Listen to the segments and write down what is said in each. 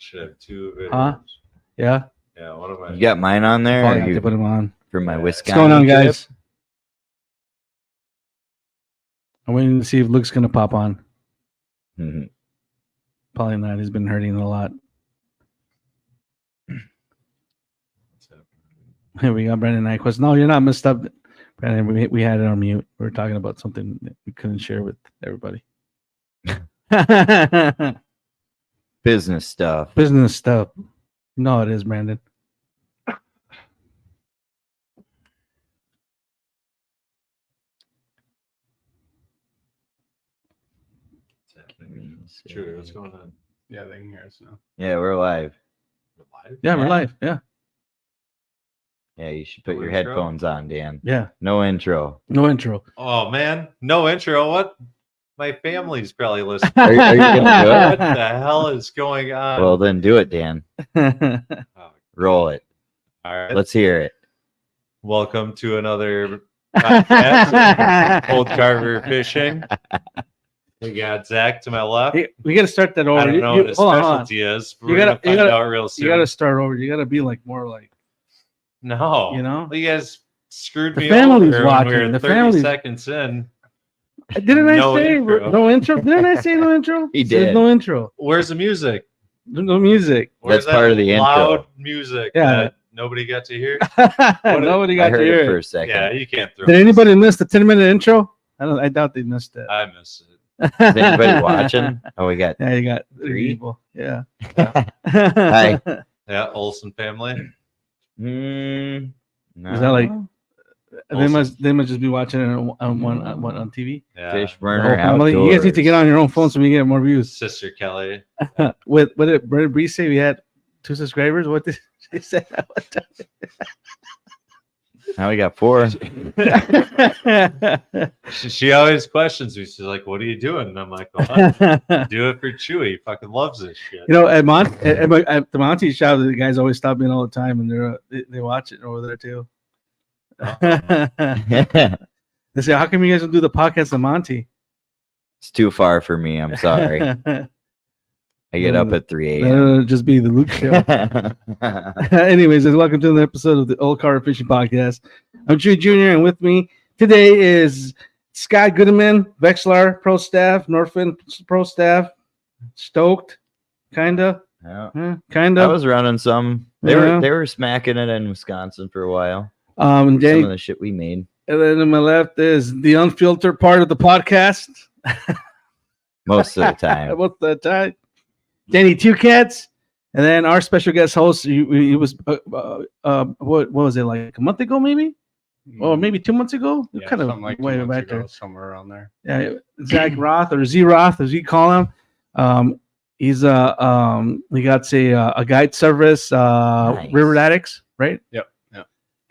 should have two videos. Huh? Yeah. Yeah, one of my. You got mine on there? Probably Or have you to put them on. for my What's Wisconsin? going on, trip? guys? I'm waiting to see if Luke's gonna pop on. Mhm. Probably not. He's been hurting a lot. Here we got Brandon Nyquist. No, you're not messed up, Brandon. We had it on mute. We were talking about something that we couldn't share with everybody. Business stuff. Business stuff. No, it is, Brandon. True. What's going on? Yeah, they can hear us now. Yeah, we're live. We're live? Yeah, we're live. Yeah. Yeah, you should put No your intro? headphones on, Dan. Yeah. No intro. No intro. Oh man, no intro. What? My family's probably listening. Are you gonna do What it? the hell is going on? Well, then do it, Dan. Oh, Roll it. all right. Let's hear it. Welcome to another podcast, Old Carver Fishing. We got Zach to my left. Hey, we got to start that over. I don't know what his hold on. specialty is. We're You gonna gotta- you find gotta- out real soon. You got to start over. You got to be like more like. No, You know? you guys screwed The me family's over when watching. we were The 30 family's- seconds in. Didn't I No say intro. no intro? Didn't I say no intro? He There's did. no intro. Where's the music? No music. Where's That's part of the intro. loud music Yeah. that nobody got to hear. Nobody I got to heard hear it for it. a second. Yeah, you can't throw. Did this. anybody miss the 10-minute intro? I doubt they missed it. I miss it. Is anybody watching? Oh, we got. Yeah, you got Three? people. Yeah. Hi. Yeah, Olsen family. No. Is that like they Awesome. must just be watching it on TV? Yeah. Fish The whole burner family? You guys need to get on your own phone so we get more views. Sister Kelly. What did Brandon Bree say? We had 2 subscribers. What did she say? Now we got 4. She always questions me. She's like, "What are you doing?" And I'm like, well, "Do it for Chewy. He fucking loves this shit." You know, at the Monty shop, the guys always stop in all the time, and they watch it over there too. They say, "How come you guys don't do the podcast at Monty?" It's too far for me. I'm sorry. I get up at 3 a.m. It'll just be the Luke show. Anyways, welcome to another episode of the Old Carver Fishing Podcast. I'm Chewy Jr., and with me today is Scott Goodman, Vexlar Pro Staff, Northwind Pro Staff, Stoked, kinda, Yeah. kinda. I was running some. They Yeah. were smacking it in Wisconsin for a while. And Some of the shit we made. then to my left is the unfiltered part of the podcast. Most of the time. Most of the time, Danny Two Cats, and then our special guest host. He was what was it, like a month ago, maybe, or maybe 2 months ago? Yeah, Kind of something like 2 way months back ago, there. somewhere around there. Yeah, Zach Roth or Z Roth, as we call him. He's he got a guide service, Nice. River Addicts, right? Yep.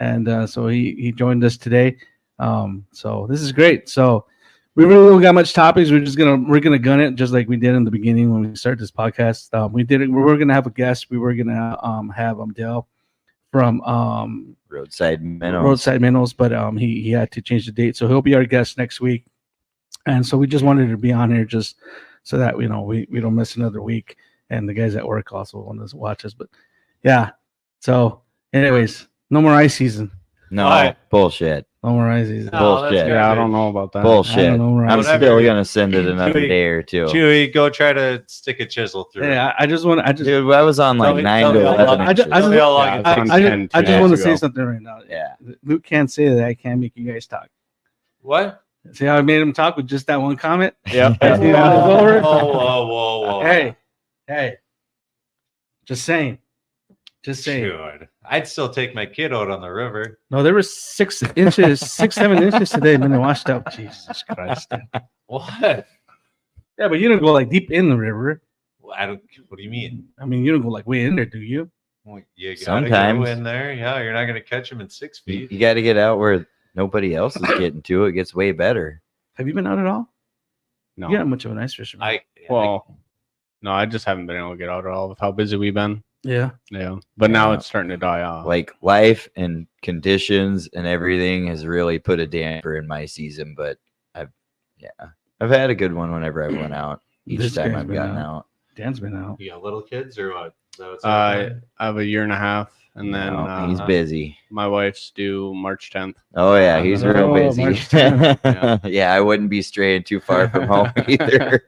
And so he joined us today. So this is great. So we really don't got much topics. We're gonna gun it just like we did in the beginning when we started this podcast. We were gonna have a guest. We were gonna have Dale from Roadside Minnows. Roadside Minnows, but he had to change the date, so he'll be our guest next week. And so we just wanted to be on here just so that we don't miss another week, and the guys at work also want to watch us. But yeah, so anyways, no more ice season. No, Why? bullshit. No more ice season. No, Bullshit. that's Yeah, I garbage. don't know about that. I Bullshit. don't know, right? I'm Whatever. still gonna send it another Chewy- day or two. Chewy, go try to stick a chisel through. it. Yeah, I just Dude, I was on Tell like me- 9 tell to me how 11 long- I just- inches. I Tell me how long Yeah, it it's takes. on I 10 just want to minutes say ago. something right now. Yeah. Luke can't say that I can't make you guys talk. What? See how I made him talk with just that one comment? Yeah. That's the end of the over. Whoa. Hey. Just saying. Dude, I'd still take my kid out on the river. No, there was 6 inches, 7 inches today, and then it washed out. Jesus Christ. What? Yeah, but you don't go like deep in the river. Well, I don't. What do you mean? I mean, you don't go like way in there, do you? Well, you gotta Sometimes. go in there. Yeah, you're not gonna catch him in 6 feet. You got to get out where nobody else is getting to. It gets way better. Have you been out at all? No. You're not much of an ice fisherman. No, I just haven't been able to get out at all with how busy we've been. Yeah. Yeah. But now Yeah. it's starting to die off. Like life and conditions and everything has really put a damper in my season. But I've had a good one whenever I went out. Each This time guy's I've been gotten out. out. Dan's been out. You got little kids or what? that what's I happening? have a year and a half, and then No, he's busy. my wife's due March 10th. Oh yeah, he's real Oh, busy. March 10th. Yeah, I wouldn't be straying too far from home either.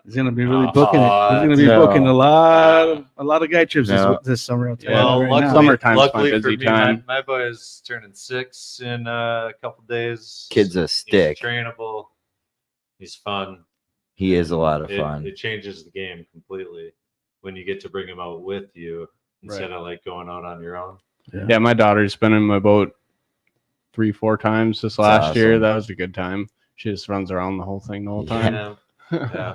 He's gonna be really Oh, booking it. He's gonna be no. booking a lot of guy trips No. this summer. I'll tell you Yeah, that Well, right luckily, now. Summertime's my luckily for busy me, time. my boy is turning 6 in a couple days. Kid's a stick. He's trainable. He's fun. He is a lot of It- fun. It changes the game completely when you get to bring him out with you instead of like going out on your own. Yeah, my daughter's been in my boat 3-4 times this last year. awesome. That was a good time. She just runs around the whole thing the whole time. Yeah. Yeah.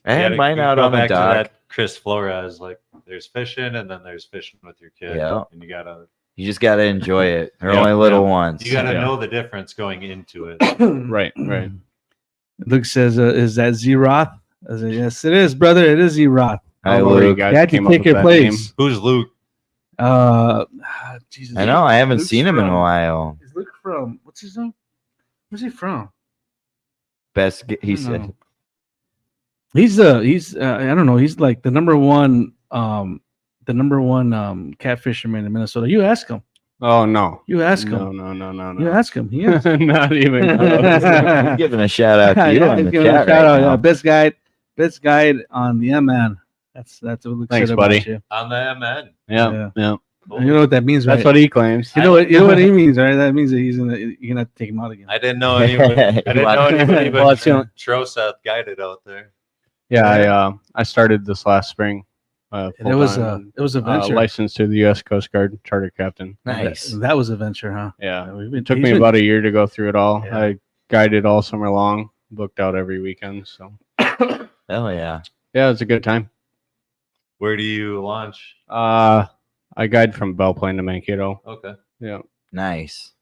I had You mine gotta out go on the back to dock. that Chris Flores, like there's fishing and then there's fishing with your kid. Yeah. And you gotta You just gotta enjoy it. They're Yeah, only little yeah. ones. you gotta Yeah. know the difference going into it. Right, right. Luke says, "Is that Z-Roth?" I said, "Yes, it is, brother. It is Z-Roth." Hi, I don't know where you Luke. guys You had to came up take with your that place. Who's Luke? Jesus. I know. I haven't Luke's seen him in a from- while. Is Luke from? What's his name? Where's he from? He I don't said. know. He's I don't know. He's like the number one cat fisherman in Minnesota. You ask him. Oh no. You ask him. No. You ask him. He is. Not even close. He's giving a shout out to you Yeah, in he's the giving a chat shout right out. now. Best guide on the MN. That's what Luke Thanks, said about buddy. you. On the MN. Yeah, yeah. You know what that means, right? That's what he claims. You know what he means, right? That means that you're gonna have to take him out again. I didn't know anybody. I didn't know anybody Well, it's the only- but Troseth guided out there. Yeah, I started this last spring. It was a venture. licensed to the U.S. Coast Guard charter captain. Nice. That was a venture, huh? Yeah, We've been- it took he's me been- about a year to go through it all. Yeah. I guided all summer long, booked out every weekend. So Hell yeah. yeah, it was a good time. Where do you launch? I guide from Belle Plaine to Mankato. Okay. Yeah, Nice.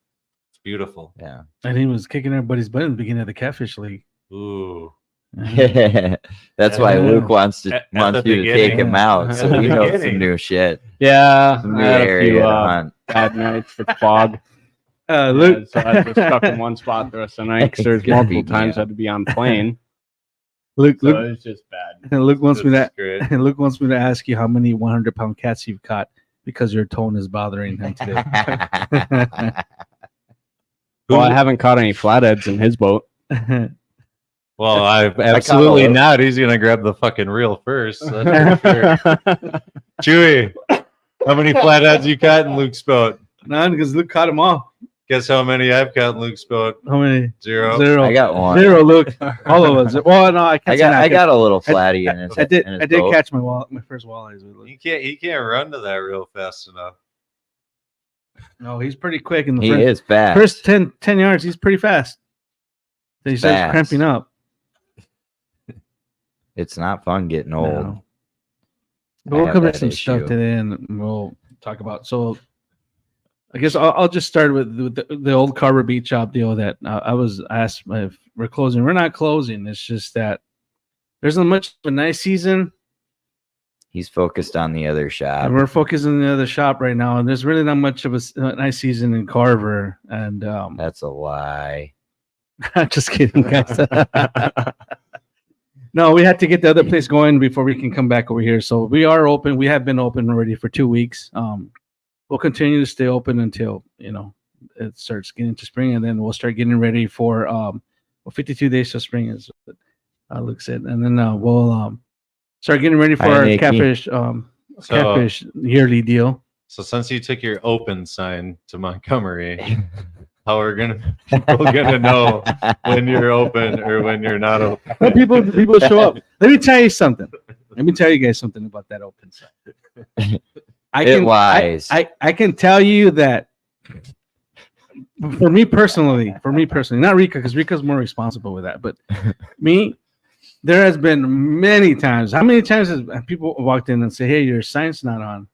It's beautiful. Yeah. And he was kicking everybody's butt in the beginning of the Catfish League. Ooh. That's why Yeah. Luke wants At you the to take beginning. him out, so At the he knows some beginning. new shit, yeah. some I new had a area few to hunt. bad nights with fog. Luke, So I was just stuck in one spot the rest of the night because there's It's gonna multiple be times bad. I had to be on plane. Luke, So Luke, it was just bad. Luke wants me to. That's great. Luke wants me to ask you how many 100-pound cats you've caught because your tone is bothering him today. Well, I haven't caught any flatheads in his boat. Well, I caught absolutely a lot. not. He's gonna grab the fucking reel first. That's for sure. Chewy, how many flatheads you caught in Luke's boat? None, because Luke caught them all. Guess how many I've caught in Luke's boat? How many? Zero. Zero. I got one. Zero, Luke. All of us. Well, no, I can't. I got a little flatty in his. I did. in his I did boat. catch my first walleyes with Luke. He can't run to that reel fast enough. No, he's pretty quick in the He first, is fast. first 10 yards. He's pretty fast. Then he starts Fast. cramping up. It's not fun getting old. No. But I we'll have cover that some stuff issue. today, and we'll talk about. So, I guess I'll just start with the old Carver Beach Shop deal that I was asked if we're closing. We're not closing. It's just that there's not much of a nice season, He's focused on the other shop. and we're focusing on the other shop right now. And there's really not much of a nice season in Carver. And That's a lie. just kidding, guys. No, we had to get the other place going before we can come back over here. So we are open. We have been open already for 2 weeks. We'll continue to stay open until it starts getting to spring, and then we'll start getting ready for 52 days till spring is what Luke said, and then we'll start getting ready for Hi, our Nikki. catfish yearly deal. So since you took your open sign to Montgomery, how are people gonna know when you're open or when you're not open? But people show up. Let me tell you something. Let me tell you guys something about that open site. It lies. I can tell you that for me personally, not Rika, because Rika's more responsible with that, but me, there has been many times. How many times has people walked in and say, "Hey, your sign's not on"?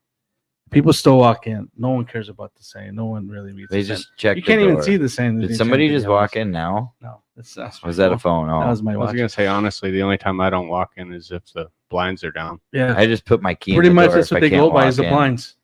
People still walk in. No one cares about the sign. No one really reads. They the sign. just check. You can't even door. see the sign. Did somebody just walk in now? No, that's Was that a phone? That Oh, was my I was watch. gonna say honestly, the only time I don't walk in is if the blinds are down. Yeah, I just put my key. pretty in the much door that's if what I they can't go by walk is the in. blinds.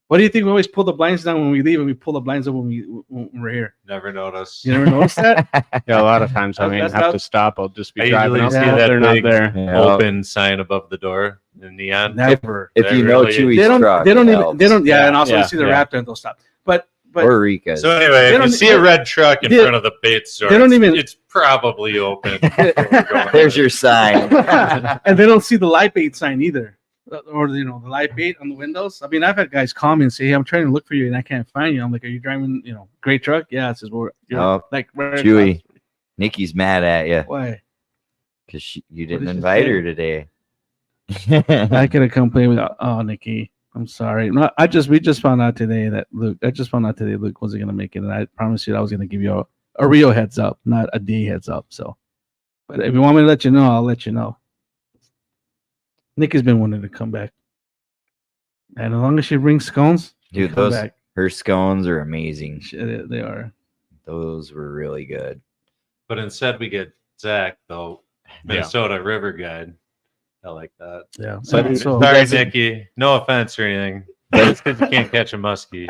What do you think? We always pull the blinds down when we leave, and we pull the blinds up when we're here. Never noticed. You never noticed that? Yeah, a lot of times I That's have not- to stop. I'll just be I driving usually up. see Yeah, that They're not big there. Yeah. open sign above the door in neon. Never. If you know Really- Chewy's They don't. truck, They don't it even. helps. They don't. Yeah, Yeah, and also yeah, we see the yeah. Raptor and they'll stop. But or Rika's. So anyway, They if you don't- see a red truck in they- front of the bait store, they don't it's, even- it's probably open. There's your sign. and they don't see the light bait sign either, or the light bait on the windows. I mean, I've had guys call me and say, "Hey, I'm trying to look for you and I can't find you." I'm like, "Are you driving? Great truck?" Yeah, it says, "Well, you're Oh, like right Chewy. across." Nikki's mad at you Why? because you didn't did she invite say? her today. I could have complained with, "Oh, Nikki, I'm sorry." No, we just found out today that Luke. Luke wasn't gonna make it, and I promised you I was gonna give you a real heads up, not a day heads up. So, but if you want me to let you know, I'll let you know. Nikki's been wanting to come back, and as long as she brings scones, Dude, come those back. her scones are amazing. They are. Those were really good. But instead, we get Zach, though, Minnesota River Guide. I like that. Yeah. So- And so, Sorry, Nikki. No offense or anything. But it's because you can't catch a muskie.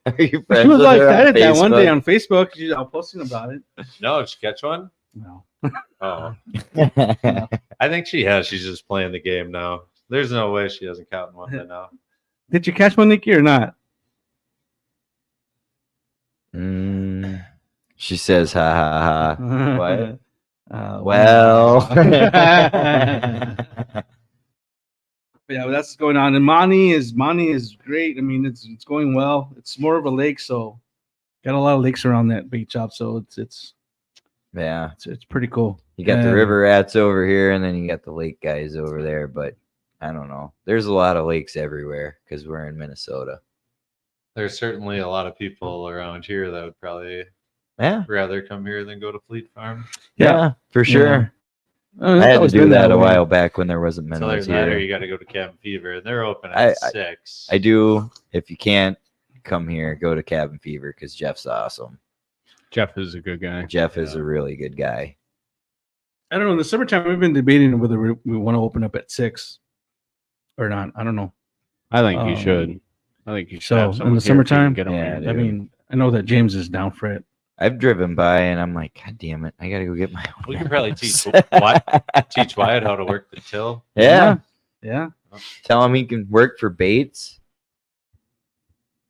Are you she friends was with all her on excited that one day Facebook? on Facebook. I was posting about it. No, did you catch one? No. Oh, I think she has. She's just playing the game now. There's no way she hasn't caught one by now. Did you catch one, Nikki, or not? She says, "Ha ha ha." What? Well. Well, Yeah, that's what's going on. And Monty is great. I mean, it's going well. It's more of a lake, so got a lot of lakes around that bait shop. So it's yeah. pretty cool. You got the And- river rats over here, and then you got the lake guys over there. But I don't know. There's a lot of lakes everywhere because we're in Minnesota. There's certainly a lot of people around here that would probably Yeah, rather come here than go to Fleet Farm. yeah, for sure. Oh, it's I had to always do been that a way. while back when there wasn't So minnows there's that, or here. you got to go to Cabin Fever, and they're open I- at 6. I do. If you can't come here, go to Cabin Fever because Jeff's awesome. Jeff is a good guy. Jeff is a really good guy. I don't know. In the summertime, we've been debating whether we want to open up at 6 or not. I don't know. I think you Um, should. I think you should. so, have in someone the here if you can summertime? get 'em Yeah, here. dude. I mean, I know that James is down for it. I've driven by and I'm like, God damn it, I gotta go get my own. We could probably teach mouse." teach Wyatt how to work the till. Yeah. Yeah. Tell him he can work for baits.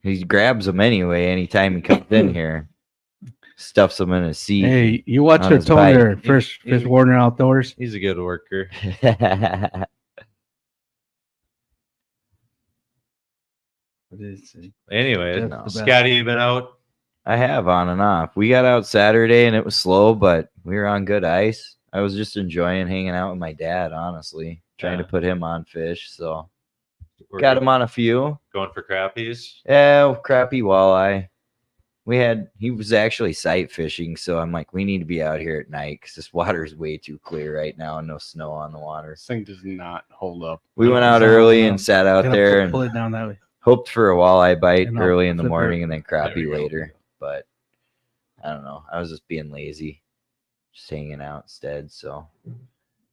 He grabs them anyway anytime he comes in here. Stuffs them in his seat. Hey, you watch On her his tone bike. there. First Warner Outdoors. He's a good worker. Anyway, That's the best. Scotty, you been out? I have on and off. We got out Saturday and it was slow, but we were on good ice. I was just enjoying hanging out with my dad, honestly, trying to Yeah. put him on fish. So We're got him on a few. going for crappies. Yeah, crappie walleye. He was actually sight fishing, so I'm like, we need to be out here at night because this water is way too clear right now and no snow on the water. This thing does not hold up. We went out So, early and sat out Gotta there pull and it down that way. hoped for a walleye bite And I'll early in the flip it. morning and then There we crappie go. later. But I don't know. I was just being lazy, just hanging out instead. So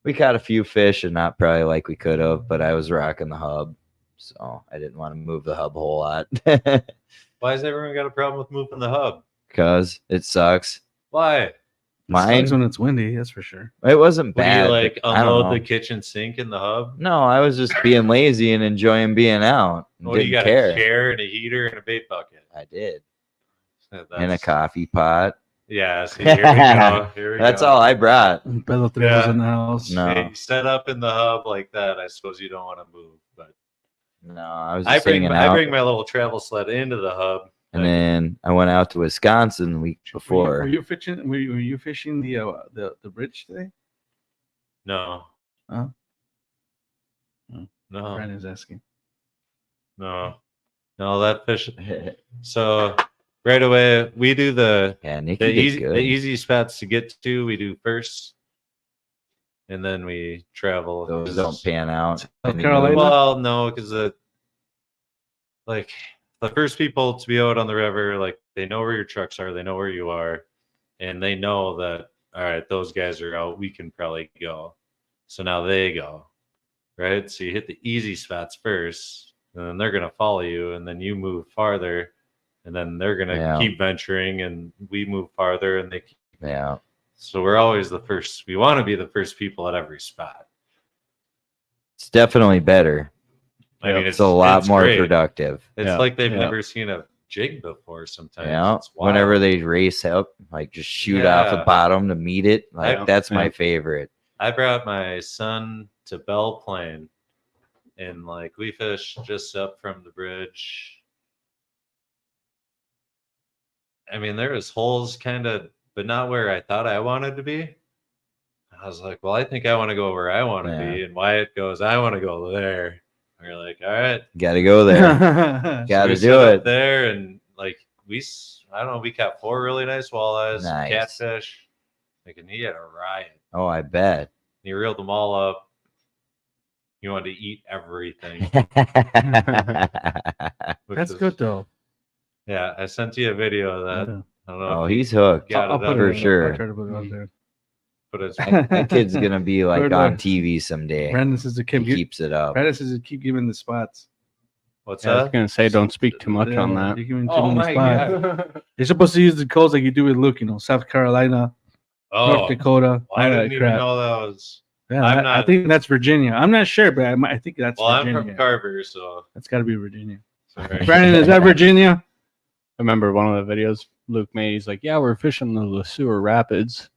we caught a few fish and not probably like we could have, but I was rocking the hub. So I didn't want to move the hub a whole lot Why has everyone got a problem with moving the hub? because it sucks. Why? It Mine, sucks when it's windy, that's for sure. it wasn't Would bad. you like but I don't unload know. the kitchen sink in the hub? No, I was just being lazy and enjoying being out. What do you Didn't got? care. A chair and a heater and a bait bucket. I did. That's, And a coffee pot. Yeah, see, here we go. Here we That's go. all I brought. Pedal through Yeah. in the house. No. Hey, you set up in the hub like that. I suppose you don't want to move, but No, I was I just hanging I out. bring my little travel sled into the hub. And then I went out to Wisconsin the week before. Were you fishing? Were you fishing the bridge today? No. Huh? Oh. No. Brandon's asking. No. No, that fish. So right away, we do the Yeah, Nikki did good. the easy spots to get to. We do first, and then we travel. Those don't pan out. South anymore. Carolina? Well, no, because the first people to be out on the river, like they know where your trucks are, they know where you are, and they know that all right, those guys are out. We can probably go. So now they go, right? So you hit the easy spots first, and then they're going to follow you, and then you move farther, and then they're going to keep venturing, and we move farther, and they keep. Yeah. So we're always the first. We want to be the first people at every spot. It's definitely better. I mean, it's a lot more great. productive. It's like they've never seen a jig before sometimes. Yeah. Whenever they race up, like just shoot off the bottom to meet it. Like that's my favorite. I brought my son to Belle Plaine, and like we fished just up from the bridge. I mean, there was holes kind of, but not where I thought I wanted to be. I was like, well, I think I want to go where I want to be. And Wyatt goes, I want to go there. And we're like, all right. Got to go there. Got to do it. There. And like, I don't know, we caught 4 really nice walleyes, catfish. Like, and he had a riot. Oh, I bet. And he reeled them all up. He wanted to eat everything. That's good, though. Yeah, I sent you a video of that. Yeah. I don't know. Oh, he's hooked. I'll put for it sure. I'll try to put it out there. But it's that kid's gonna be like on TV someday. Brandon says to keeps it up. Brandon says to keep giving the spots. What's I was that? gonna say, don't speak too much on that. You're giving too Oh many my spots. god! You're supposed to use the codes like you do with Luke. You know, South Carolina, North Dakota. I all didn't that even crap. know that was. Yeah, I'm I not- think that's Virginia. I'm not sure, but I think that's Well, Virginia. I'm from Carver, so. That's got to be Virginia. Sorry. Brandon, is that Virginia? I remember one of the videos Luke made. He's like, "Yeah, we're fishing the LeSueur Rapids."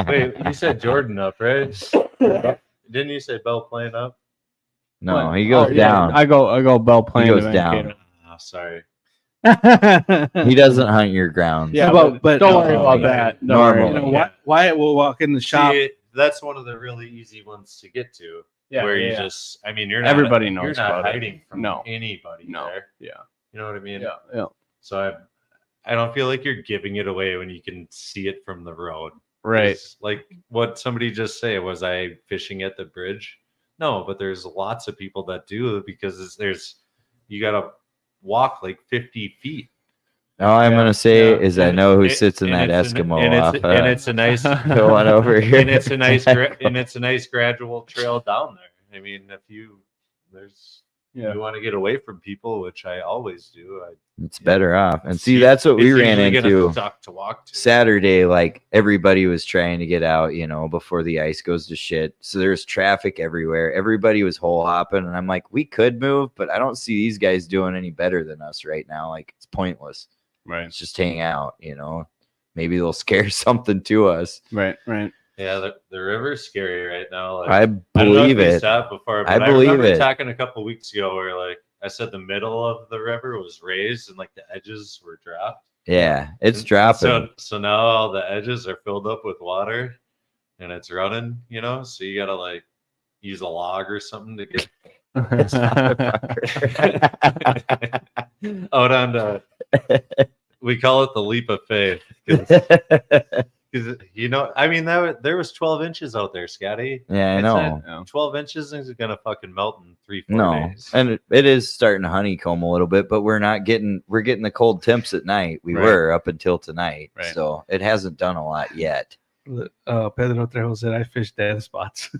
Wait, you said Jordan up, right? Didn't you say Belle Plaine up? No, he goes Oh, yeah, down. I go Belle Plaine. He goes to down. Mankato. Oh, sorry. He doesn't hunt your grounds. Yeah, but don't worry about that. Don't worry. Normally. You know, Wyatt will walk in the shop. See, that's one of the really easy ones to get to. Yeah, where you yeah. just, I mean, you're not. Everybody knows You're not about it. hiding from No. anybody No. there. Yeah. You know what I mean? Yeah. Yeah. So I don't feel like you're giving it away when you can see it from the road. Right. It's like what somebody just say, was I fishing at the bridge? No, but there's lots of people that do, because you got to walk like 50 feet. All I'm gonna say Yeah. is I know who sits in And that it's Eskimo and it's a nice go on over here. and it's a nice gradual trail down there. I mean, if you want to get away from people, which I always do. It's better off. And see, that's what we ran into to walk to. Saturday. Like everybody was trying to get out, before the ice goes to shit. So there's traffic everywhere. Everybody was hole hopping, and I'm like, we could move, but I don't see these guys doing any better than us right now. Like, it's pointless. Right. Let's just hang out. Maybe they'll scare something to us. Right. Right. Yeah, the river's scary right now. Like, I I don't know believe if we it. stopped before, but I I believe remember it. talking a couple weeks ago where, like, I said the middle of the river was raised and like the edges were dropped. Yeah, it's And dropping. So now all the edges are filled up with water, and it's running. So you gotta like use a log or something to get out onto. We call it the leap of faith. Because I mean, there was 12 inches out there, Scotty. Yeah, I It's know. not- 12 inches is gonna fucking melt in 3-4 No, days. and it is starting to honeycomb a little bit, but we're getting the cold temps at night. We Right. were up until tonight, Right. so it hasn't done a lot yet. Pedro Trejo said, I fish dead spots.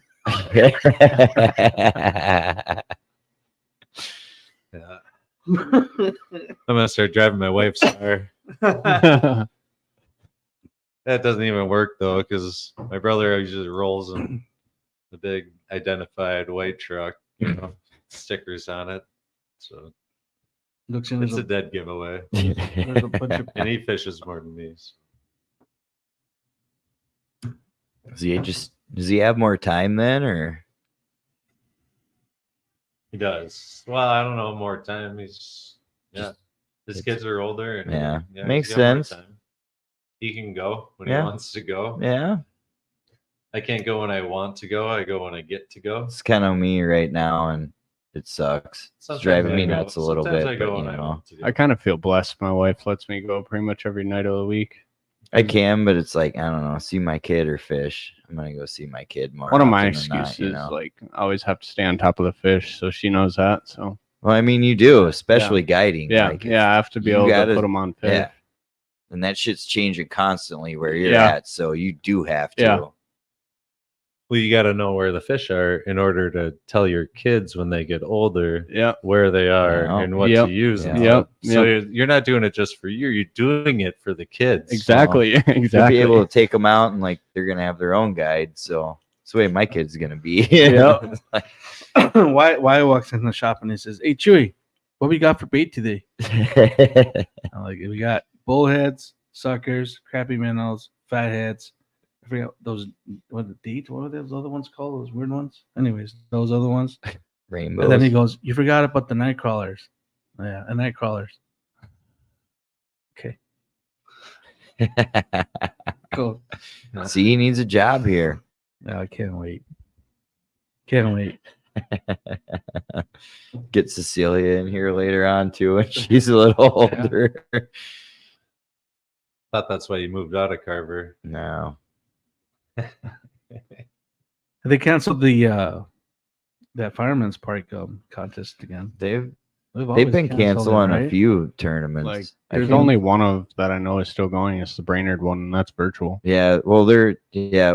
Yeah. I'm gonna start driving my wife's car. That doesn't even work though, because my brother usually rolls in the big identified white truck, stickers on it. So Looks in it's there's a dead giveaway. there's a bunch of And he fishes more than me. So. Does he have more time then, or? He does. Well, I don't know, more time. His kids are older. And Yeah, he's makes got more sense. time. He can go when Yeah. he wants to go. Yeah, I can't go when I want to go. I go when I get to go. it's kind of me right now, and it sucks. It's Sometimes driving I me go- nuts a little sometimes bit. I go But, when I want to go. I kind of feel blessed. My wife lets me go pretty much every night of the week. I can, but it's like, I don't know, see my kid or fish. I'm gonna go see my kid more. One of my often than not, excuses is like I always have to stay on top of the fish, so she knows that. So Well, I mean, you do, especially guiding. yeah, like, I have to be you able gotta- to put them on fish. yeah. And that shit's changing constantly where you're Yeah. at, so you do have to. Yeah. Well, you got to know where the fish are in order to tell your kids when they get older Yeah. where they are Yeah. and what Yep. to use. and Yeah. stuff. Yep. So Yep. you're not doing it just for you. You're doing it for the kids. Exactly. You'll Exactly. be able to take them out and like they're gonna have their own guide. So that's the way my kid's gonna be. Yeah. Why walks in the shop and he says, "Hey Chewy, what we got for bait today?" I'm like, "We got bullheads, suckers, crappy minnows, fatheads. I forget those. What are those other ones called? Those weird ones. Anyways, those other ones." Rainbows. And then he goes, "You forgot about the night crawlers." Yeah, and night crawlers. Okay, cool. See, he needs a job here. No, I can't wait. Can't wait. Get Cecilia in here later on too when she's a little older. Thought that's why you moved out of Carver. No. They canceled the that fireman's park contest again. They've always been canceled canceling it, right? a few tournaments. Like, I there's think- only one of that I know is still going. It's the Brainerd one, and that's virtual. Yeah, well, it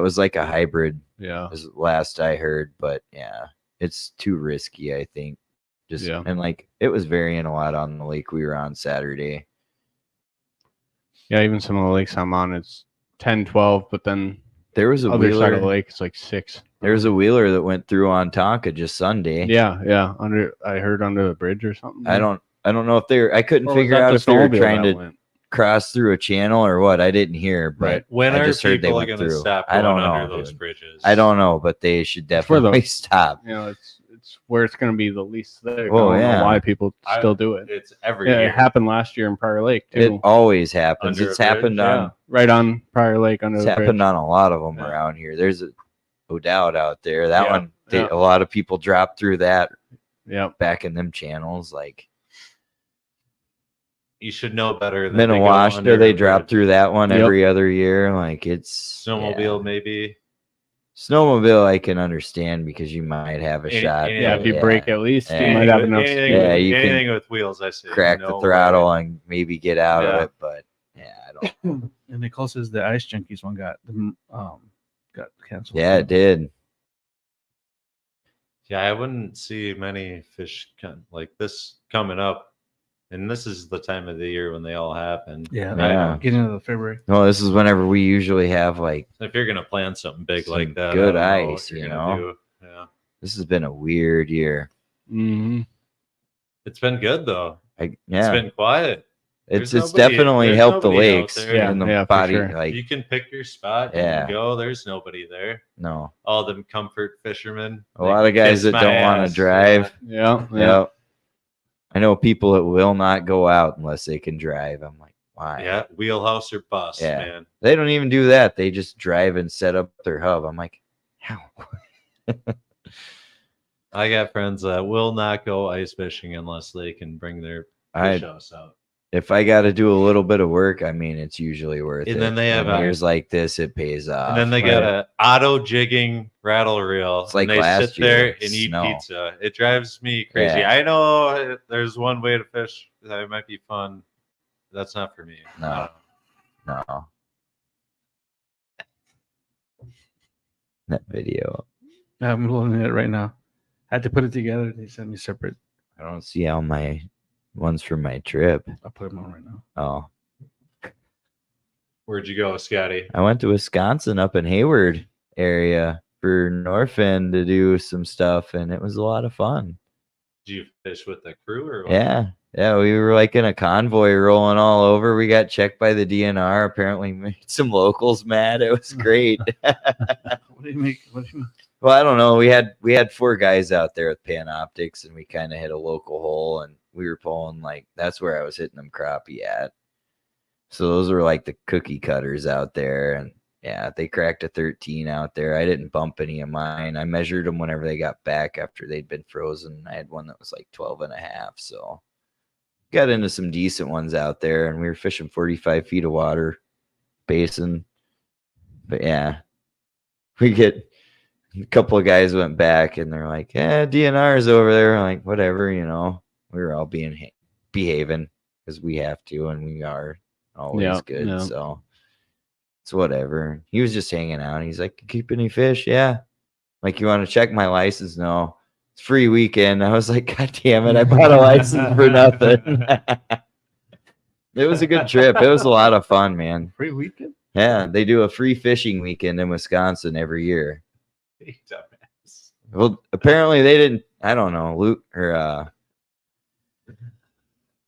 was like a hybrid, Yeah. is last I heard, but yeah, it's too risky, I think. Just Yeah. and like it was varying a lot on the lake we were on Saturday. Yeah, even some of the lakes I'm on, it's 10, 12, but then There was a other side of the wheeler. lake, it's like 6. There was a wheeler that went through on Tonka just Sunday. Yeah, yeah. I heard under the bridge or something. I don't know if I couldn't Or was figure that out the if they were snowmobile trying that to went? cross through a channel or what. I didn't hear, but Right. When I are just heard they people went going to through. stop I going don't under know, those dude. bridges? I don't know, but they should for the- definitely stop. You know, it's where it's going to be the least there. Well, I don't yeah. know why people I- still do it. It's every Yeah, year. it happened last year in Prior Lake too. It always happens. Under It's a bridge, happened yeah, on right on Prior Lake under it's the happened bridge. on a lot of them Yeah. around here. There's a O'Dowd out there. That Yeah, one, yeah. a lot of people drop through that Yep. back in them channels, like You should know better than to go Minnewaska. under They a drop bridge. through that one Yep. every other year. Like it's Snowmobile, yeah. maybe. Snowmobile, I can understand because you might have a Any- shot. any- Yeah, if you break at least, Yeah. you might have Anything enough. with- speed. anything, Yeah, with, you can anything with wheels, I say. crack no the way. throttle and maybe get out Yeah. of it, but yeah, I don't. And the closest the Ice Junkies one got canceled. Yeah, it did. Yeah, I wouldn't see many fish like this coming up, and this is the time of the year when they all happen. Yeah, Yeah. getting into February. No, this is whenever we usually have like If you're gonna plan something big Some like that, good I don't know ice, what you're you gonna know? do. Yeah, this has been a weird year. Mhm. it's been good though. Yeah, It's been quiet. it's there's definitely there's helped the nobody out lakes there. Yeah, and the yeah, for body. sure. Like You can pick your spot. Yeah. And go. There's nobody there. no, All them comfort fishermen. a lot of guys that don't want to drive. Yeah, yeah. Yeah, I know people that will not go out unless they can drive. I'm like, why? Yeah, wheelhouse or bust, Yeah. man. They don't even do that. They just drive and set up their hub. I'm like, how? I got friends that will not go ice fishing unless they can bring their I fish house out. if I got to do a little bit of work, I mean, it's usually worth it. And then they have In a- years like this, it pays off. And then they got a auto jigging rattle reel. It's like and they last sit there year, and eat snow. pizza. It drives me crazy. Yeah. I know there's one way to fish that might be fun. That's not for me. No. I don't know. No. That video. I'm looking at it right now. I had to put it together. They sent me separate. I don't see all my ones from my trip. I'll put them on right now. Oh, Where'd you go, Scotty? I went to Wisconsin up in Hayward area for Norfin to do some stuff, and it was a lot of fun. Did you fish with the crew or what? Yeah. Yeah, we were like in a convoy rolling all over. We got checked by the DNR. Apparently made some locals mad. It was great. What do you make? What do you Well, I don't know. We had 4 guys out there with Panoptics, and we kind of hit a local hole, and we were pulling like that's where I was hitting them crappie at. So those were like the cookie cutters out there, and yeah, they cracked a 13 out there. I didn't bump any of mine. I measured them whenever they got back after they'd been frozen. I had one that was like 12 and a half. So got into some decent ones out there, and we were fishing 45 feet of water basin. But yeah, we get a couple of guys went back and they're like, yeah, DNR's over there. I'm like, whatever, you know, we were all behaving because we have to, and we are always Yeah, good. yeah. So it's whatever. He was just hanging out. He's like, keep any fish? Yeah. Like, you want to check my license? No. It's free weekend. I was like, God damn it. I bought a license for nothing. It was a good trip. It was a lot of fun, man. Free weekend? Yeah. They do a free fishing weekend in Wisconsin every year. Dumbass. Well, apparently they didn't. I don't know. Luke or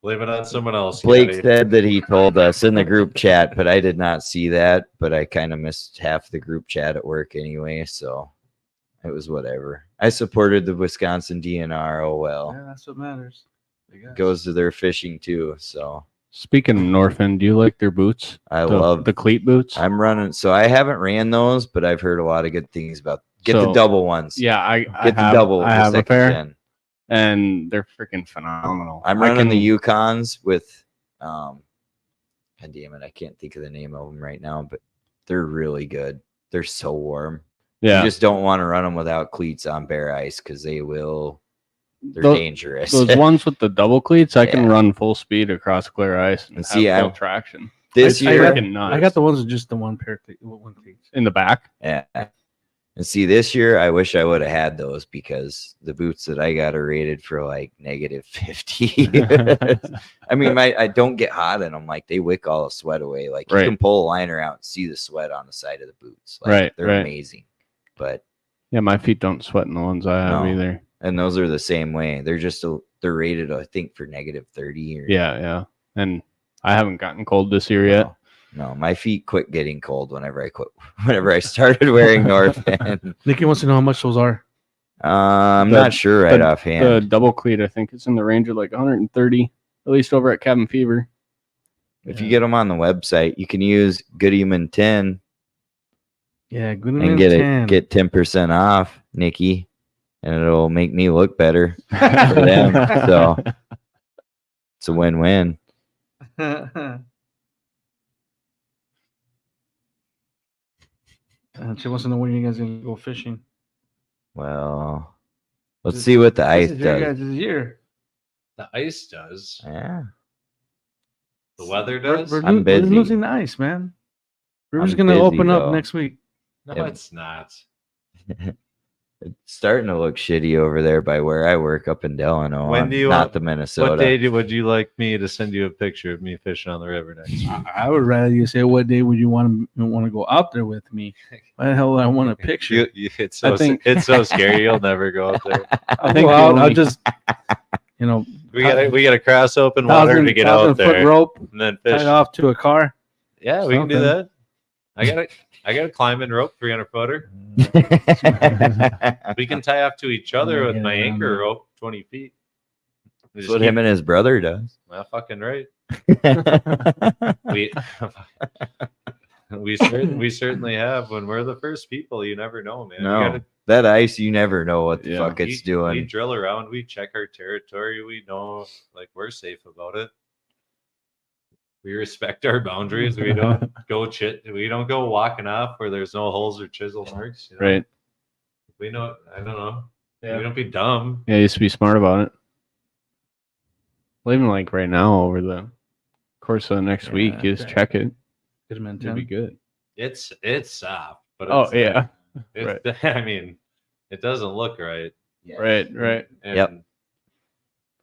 Blame it on someone else. Blake Scotty. said that he told us in the group chat, but I did not see that. But I kind of missed half the group chat at work anyway, so it was whatever. I supported the Wisconsin DNR. Oh well, Yeah, that's what matters. goes to their fishing too. So Speaking of Northend, do you like their boots? I The- love. the cleat boots. I'm running, so I haven't ran those, but I've heard a lot of good things about. Get the So, double ones. Yeah, I Get have, the double. I the have a second pair, gen. and they're freaking phenomenal. I'm I running can- the Yukons with, God damn it, I can't think of the name of them right now, but they're really good. They're so warm. Yeah, You just don't want to run them without cleats on bare ice because they're Those- dangerous. those ones with the double cleats, I can Yeah. run full speed across clear ice and And see, have full I'm- traction. This I year, got- Freaking nuts. I got the ones with just the one pair of one cleats. in the back. yeah. And see, this year, I wish I would have had those because the boots that I got are rated for like -50. I mean, I don't get hot in them. Like, they wick all the sweat away. Like, you Right. can pull a liner out and see the sweat on the side of the boots. Like, Right, they're right. amazing. But Yeah, my feet don't sweat in the ones I have No. either. and those are the same way. They're just they're rated, I think, for -30. Or, Yeah. And I haven't gotten cold this year yet. No, my feet quit getting cold whenever I started wearing Northend. Nikki wants to know how much those are. I'm The- not sure right The offhand. double cleat, I think, is in the range of like 130, at least over at Cabin Fever. If you get them on the website, you can use Goodyeman 10 Yeah, good and get 10% off, Nikki, and it'll make me look better for them. So it's a win-win. She wants to know when you guys gonna go fishing. Well, let's see what the ice This is your does. guys' year. The ice does. Yeah, The weather does. We're I'm busy. losing the ice, man. River's I'm gonna busy, open up though. next week. No, Yep. it's not. it's starting to look shitty over there by where I work up in Delano. When do you not want- the Minnesota? What day would you like me to send you a picture of me fishing on the river next week? I would rather you say what day would you want to go out there with me? Why the hell would I want a picture? It's so I think- it's so scary. You'll never go out there. I'll think go the out. I'll only- just, you know, We gotta cross open water to get 1,000 out foot there rope, and then tie fish. it off to a car. Yeah, we can do Something. that. I got a climbing rope, 300 footer. We can tie off to each other Yeah, with my yeah, anchor yeah. rope, 20 feet. That's what him and his brother does. Well, fucking right. We we certainly have. When we're the first people, you never know, man. No, that ice, you never know what the Yeah. fuck it's doing. We drill around. We check our territory. We know, like, we're safe about it. We respect our boundaries. We don't go We don't go walking off where there's no holes or chisel marks. You know? Right. We know. I don't know. Yeah. We don't be dumb. Yeah, you used to be smart about it. Well, even like right now, over the course of the next week, you just okay. check it. Good man, It'll be good. It's soft, but Oh, it's, yeah. It's, I mean, it doesn't look right. Right. And Yep.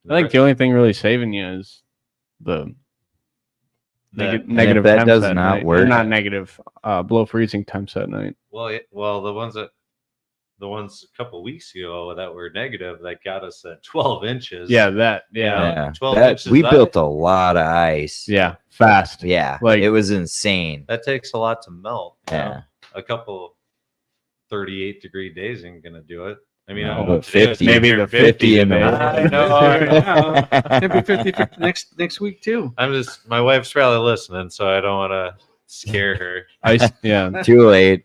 I think the only thing really saving you is the That- negative that temps does at not night. work- Or not negative, below freezing temps at night. Well, the ones a couple weeks ago that were negative that got us at 12 inches. Yeah, that. Yeah. Yeah, 12 that, inches we of built a lot of ice. Yeah, fast. Yeah, Like- it was insane. That takes a lot to melt. you know? Yeah, A couple 38-degree days ain't gonna do it. I mean, No, I don't but know if 50. Maybe the 50 in there. I know. Maybe 50 next week too. I'm just, my wife's probably listening, so I don't want to scare her. Ice. Yeah. Too late.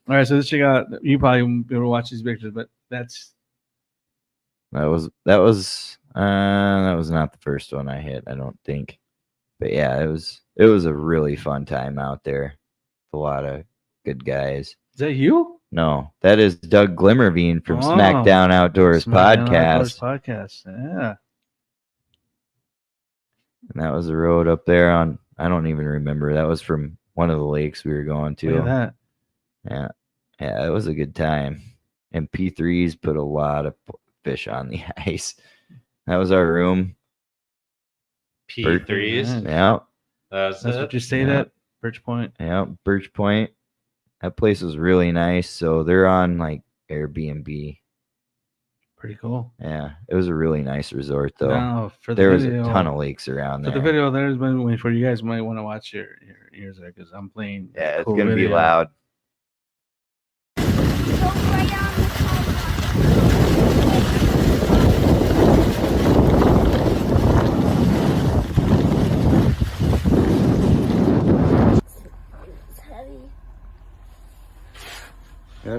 All right, so this you got. You probably won't be able to watch these pictures, but that's That was not the first one I hit, I don't think. But yeah, it was a really fun time out there. A lot of good guys. is that you? No, that is Doug Glimmerveen from Oh, Smackdown Outdoors Smackdown podcast. Outdoors podcast. Yeah. And that was the road up there on, I don't even remember. That was from one of the lakes we were going Look at to. that. Yeah. Yeah, it was a good time. and P3s put a lot of fish on the ice. That was our room. P3s. Yeah. That's what you say Yeah. that Birch Point. Yeah, Birch Point. That place was really nice. So they're on like Airbnb. Pretty cool. Yeah, it was a really nice resort though. Now for the There video, was a ton of lakes around for there. the video. There's been for you guys might want to watch your ears there because I'm playing. Yeah, it's cool gonna be video. loud.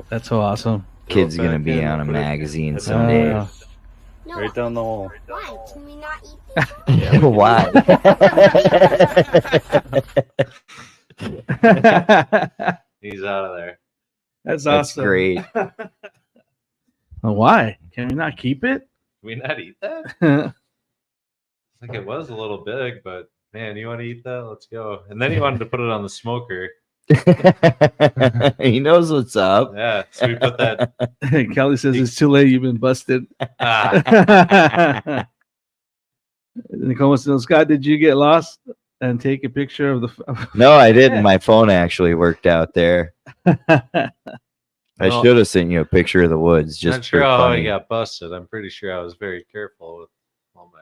That's so awesome. Kid's Go gonna back be in, on a put it- magazine That's someday. Uh, No, Right down the hole. why? Can we not eat these? Why? He's out of there. That's That's awesome. great. Well, why? Can we not keep it? Can we not eat that? That's I think it was a little big, but man, you want to eat that? Let's go. And then he wanted to put it on the smoker. He knows what's up. Yeah, so we put that. Kelly says it's too late. You've been busted. Ah, Nicole says, Scott, did you get lost and take a picture of the? No, I didn't. My phone actually worked out there. I Well, should have sent you a picture of the woods. Just not sure for how I funny. got busted. I'm pretty sure I was very careful with all my.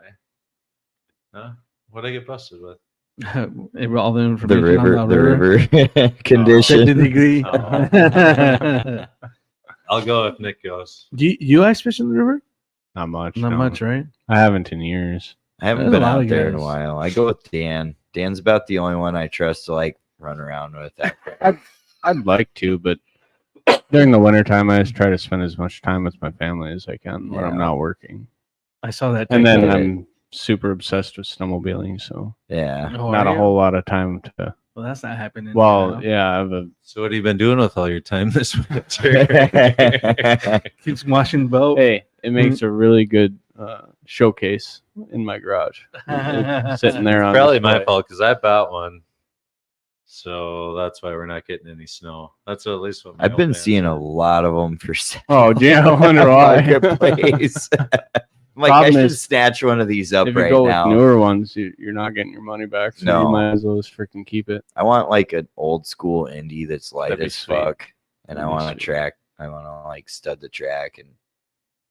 Huh? What did I get busted with? All the The information river, on the river condition. Check the degree. Oh. I'll go if Nick goes. Do you ice fish in the river? Not much. Not no. much, right? I haven't in years. I haven't There's a been lot out of there in a guys. while. I go with Dan. Dan's about the only one I trust to like run around with. I'd like to, but during the wintertime, I just try to spend as much time with my family as I can when I'm Yeah. not working. I saw that. And then TikTok. I'm super obsessed with snowmobiling, so Yeah. Oh, not are a you? whole lot of time to. Well, that's not happening. Well, now. yeah, I have a So what have you been doing with all your time this winter? Keeps washing boat. hey, it makes a really good showcase in my garage. It's sitting there on Probably my display. fault because I bought one. So that's why we're not getting any snow. That's at least what my I've old been man seeing said. a lot of them for sale. Oh, yeah, I wonder why. Marketplace. I'm like, Problem I should is, snatch one of these up If you right go now. with newer ones, you're not getting your money back. So No. you might as well just freaking keep it. I want like an old school indie that's light That'd be as sweet. fuck, and I That'd be want to sweet. track. I want to like stud the track and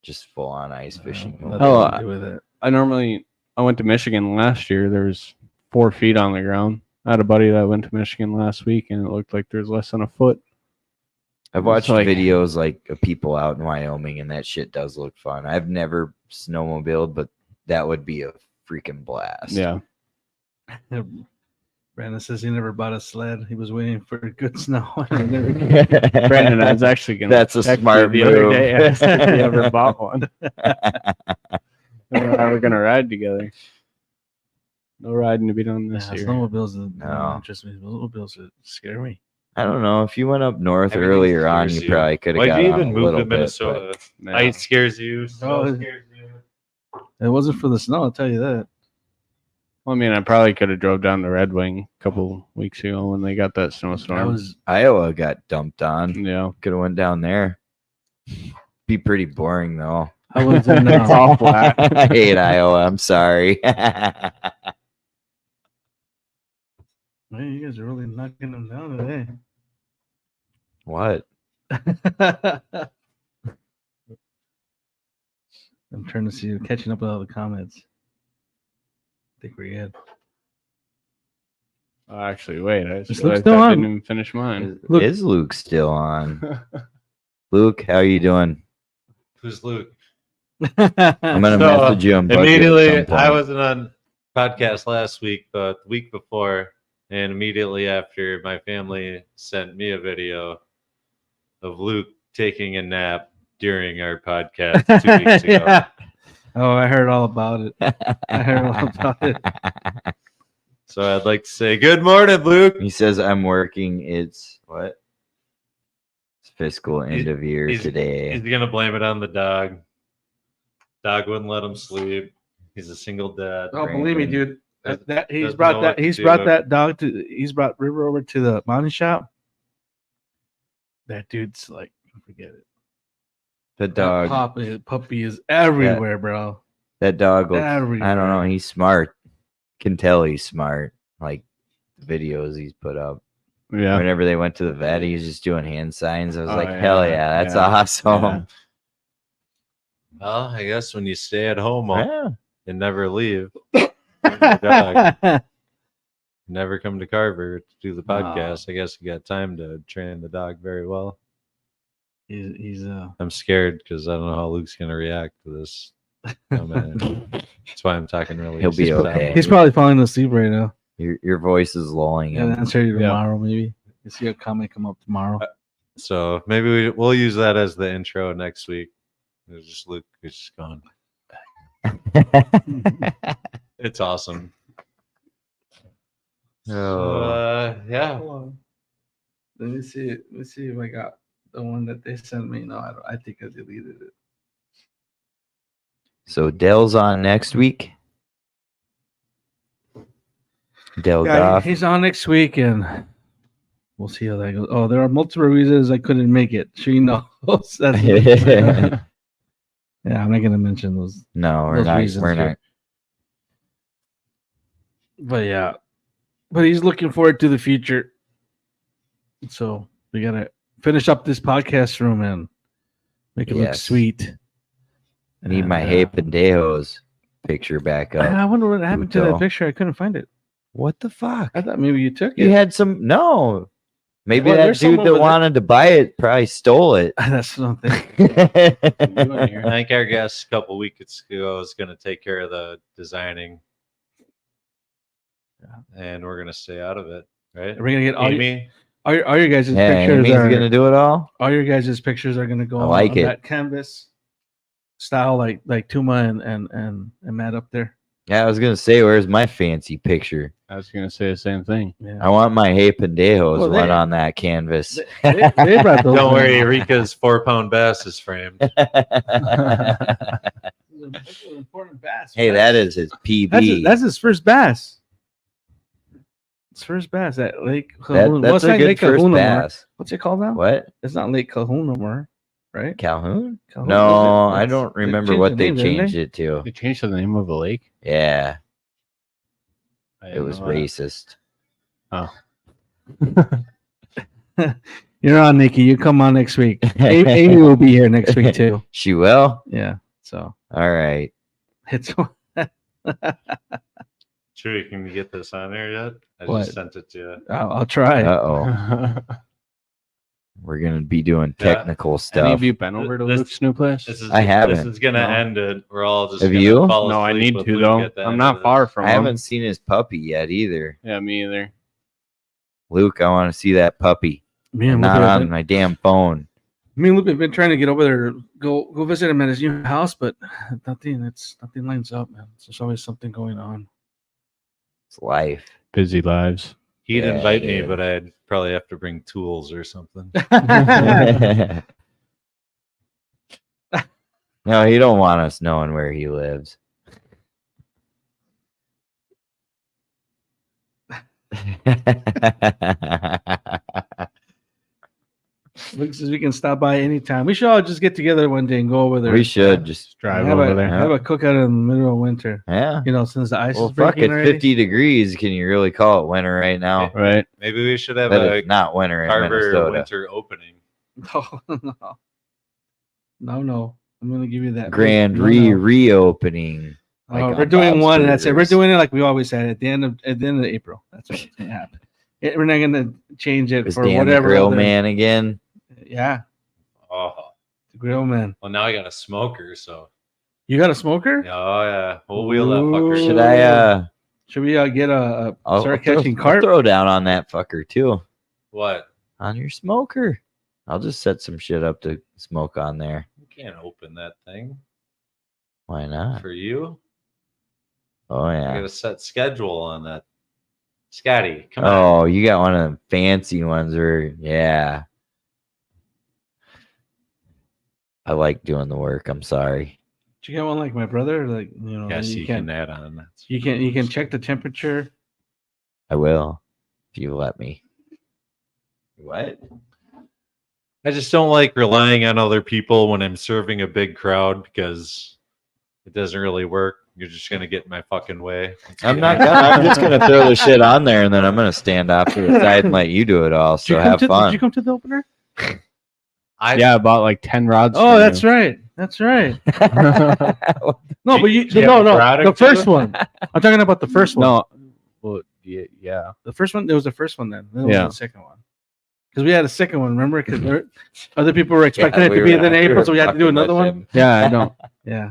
just full on ice fishing. Nothing Oh, to do with it. I went to Michigan last year. There was 4 feet on the ground. I had a buddy that went to Michigan last week, and it looked like there was less than a foot. I've watched like- videos like of people out in Wyoming, and that shit does look fun. I've never snowmobiled, but that would be a freaking blast. Yeah. Brandon says he never bought a sled. He was waiting for good snow. Brandon, I was actually going to. That's a smart the other move. day. Asked if he ever bought one. We're going to ride together. No riding to be done this Yeah, year. snowmobiles don't No. interest me. Snowmobiles scare me. I don't know if you went up north Everything earlier on, scares you probably could have Why'd got you on even a move little to bit, Minnesota? Yeah. Ice scares you. Snow Oh, scares you. It wasn't for the snow, I'll tell you that. Well, I mean, I probably could have drove down to Red Wing a couple weeks ago when they got that I snowstorm. was Iowa got dumped on. Yeah. Could have went down there. Be pretty boring though. I was in It's all flat. I hate Iowa. I'm sorry. Man, you guys are really knocking them down today. What? I'm trying to see, catching up with all the comments. I think we're good. Oh, actually, wait. I Is just Luke realized still I on? didn't even finish mine. Look. Is Luke still on? Luke, how you doing? Who's Luke? I'm gonna So, message you on Bucket at Immediately, some point. I wasn't on podcast last week, but the week before, and immediately after, my family sent me a video of Luke taking a nap during our podcast 2 weeks ago. Yeah. Oh, I heard all about it. I heard all about it. So I'd like to say good morning, Luke. He says I'm working. It's what? It's fiscal end of year He's today. gonna blame it on the dog. Dog wouldn't let him sleep. He's a single dad. Oh, believe me, dude. He's Doesn't brought know that. what to He's do. brought that dog to. He's brought River over to the mountain shop. That dude's like, forget it. The That dog. puppy is everywhere, bro. That dog looks, I Everywhere. don't know. He's smart. Can tell he's smart. Like the videos he's put up. Yeah. Whenever they went to the vet, he was just doing hand signs. I was Oh, like, hell yeah. yeah, that's Yeah. awesome. Yeah. Well, I guess when you stay at home Yeah. and never leave, your dog, never come to Carver to do the podcast. I guess you got time to train the dog very well. he's I'm scared because I don't know how Luke's gonna react to this. Oh man, that's why I'm talking really. He'll be okay. he's probably falling asleep right now. Your voice is lulling I'll him. answer you tomorrow, maybe. You see a comment come up tomorrow. So maybe we'll use that as the intro next week. It's just Luke who's just gone. It's awesome. Yeah. Hold on. Let me see. Let me see if I got the one that they sent me. No, I don't. I think I deleted it. So Dell's on next week. Dell Yeah, Goff. he's on next week, and we'll see how that goes. Oh, there are multiple reasons I couldn't make it. She knows. Yeah, I'm not gonna mention those. No, we're Those not. reasons We're here. not. But yeah, but he's looking forward to the future. So we gotta finish up this podcast room and make it look Yes. sweet. I need my And, Hape and Dejos picture back up. I wonder what happened to Uto. that picture. I couldn't find it. What the fuck? I thought maybe you took You it. had some. No. Maybe Well, that there's some dude over that there. wanted to buy it probably stole it. That's something. I think our guest a couple weeks ago is going to take care of the designing, and we're going to stay out of it, right? We're gonna get all your, Amy, all your guys' Yeah, pictures Amy's are gonna do it all. all your guys' pictures are gonna go I like on it. that canvas style, like Tuma and Matt up there. Yeah, I was gonna say, where's my fancy picture? I was gonna say the same thing. Yeah. I want my Hape and Dejos Well, one they- on that canvas. They brought those. don't in. worry, Rika's 4-pound bass is framed. That's an important bass. Hey, right? that is his PB. That's his first bass. His first bass at Lake Cahoon. That's a good first bass. What's it called now? What? It's not Lake Cahoon no more, right? Calhoun? Cahoon, No, is it? I don't They remember changed what the they name, didn't changed it to. They changed the name of a lake. Yeah, I it didn't was know that. racist. Oh, You're on, Nikki. You come on next week. Amy will be here next week too. She will? Yeah. So All right. it's Chewy, can you get this on there yet? I What? just sent it to you. I'll try. Uh-oh. We're going to be doing Yeah. technical Any stuff. of you been over to This- Luke's new place? This is, I haven't. This is gonna No. end it. We're all just Have gonna you? fall No, I asleep need with to Luke though. at the I'm end not of far this. from I him. haven't seen his puppy yet either. Yeah, me either. Luke, I want to see that puppy. Me and Not Lupe on have my damn phone. been trying to get over there, go visit him at his new house, but nothing lines up, man. There's always something going on. It's life. Busy lives. He'd Yeah, invite me, yeah. but I'd probably have to bring tools or something. No, he don't want us knowing where he lives. Luke says we can stop by anytime. We should all just get together one day and go over there. We should just Drive have over a, there. have a cookout in the middle of winter. yeah. You know, since the ice Well, is fuck, breaking it's already. 50 degrees. Can you really call it winter right now? Right. Maybe we should have But a it's not winter in Carver Minnesota. winter opening. No. I'm gonna give you that Grand No. reopening. like we're on doing Bob's one. And that's it. We're Burgers. doing it like we always said at the end of April. That's what's gonna happen. We're not gonna change it Is for Dan the whatever. grill other- man again? Yeah, Oh, the grill man. well, now I got a smoker, so You got a smoker? oh yeah, we'll wheel that fucker. Should I Should we get a I'll start throw, catching I'll carp? throw down on that fucker too. What? On your smoker. I'll just set some shit up to smoke on there. You can't open that thing Why not? for you. Oh I yeah. got a set schedule on that. Scotty, come on. Oh, you got one of them fancy ones where yeah. I like doing the work. I'm sorry. Did you get one like my brother? Like Yes, you you can can add on that. you can check the temperature. I will if you let me. What? I just don't like relying on other people when I'm serving a big crowd because it doesn't really work. You're just gonna get in my fucking way. I'm not gonna. I'm just gonna throw the shit on there, and then I'm gonna stand off to the side and let you do it all. So have Did fun. you come to the opener? Yeah, I bought like 10 rods. Oh, from that's you. right. That's right. No, No, but Did you have a no, product the first too? one. I'm talking about the first one. No. Well, yeah. The first one. It was the first one then. Then it Yeah. was the second one. Because we had a second one, remember? Because other people were expecting it we to be were- in we April, were so we had to do fucking another with one. him. Yeah, I know. Yeah.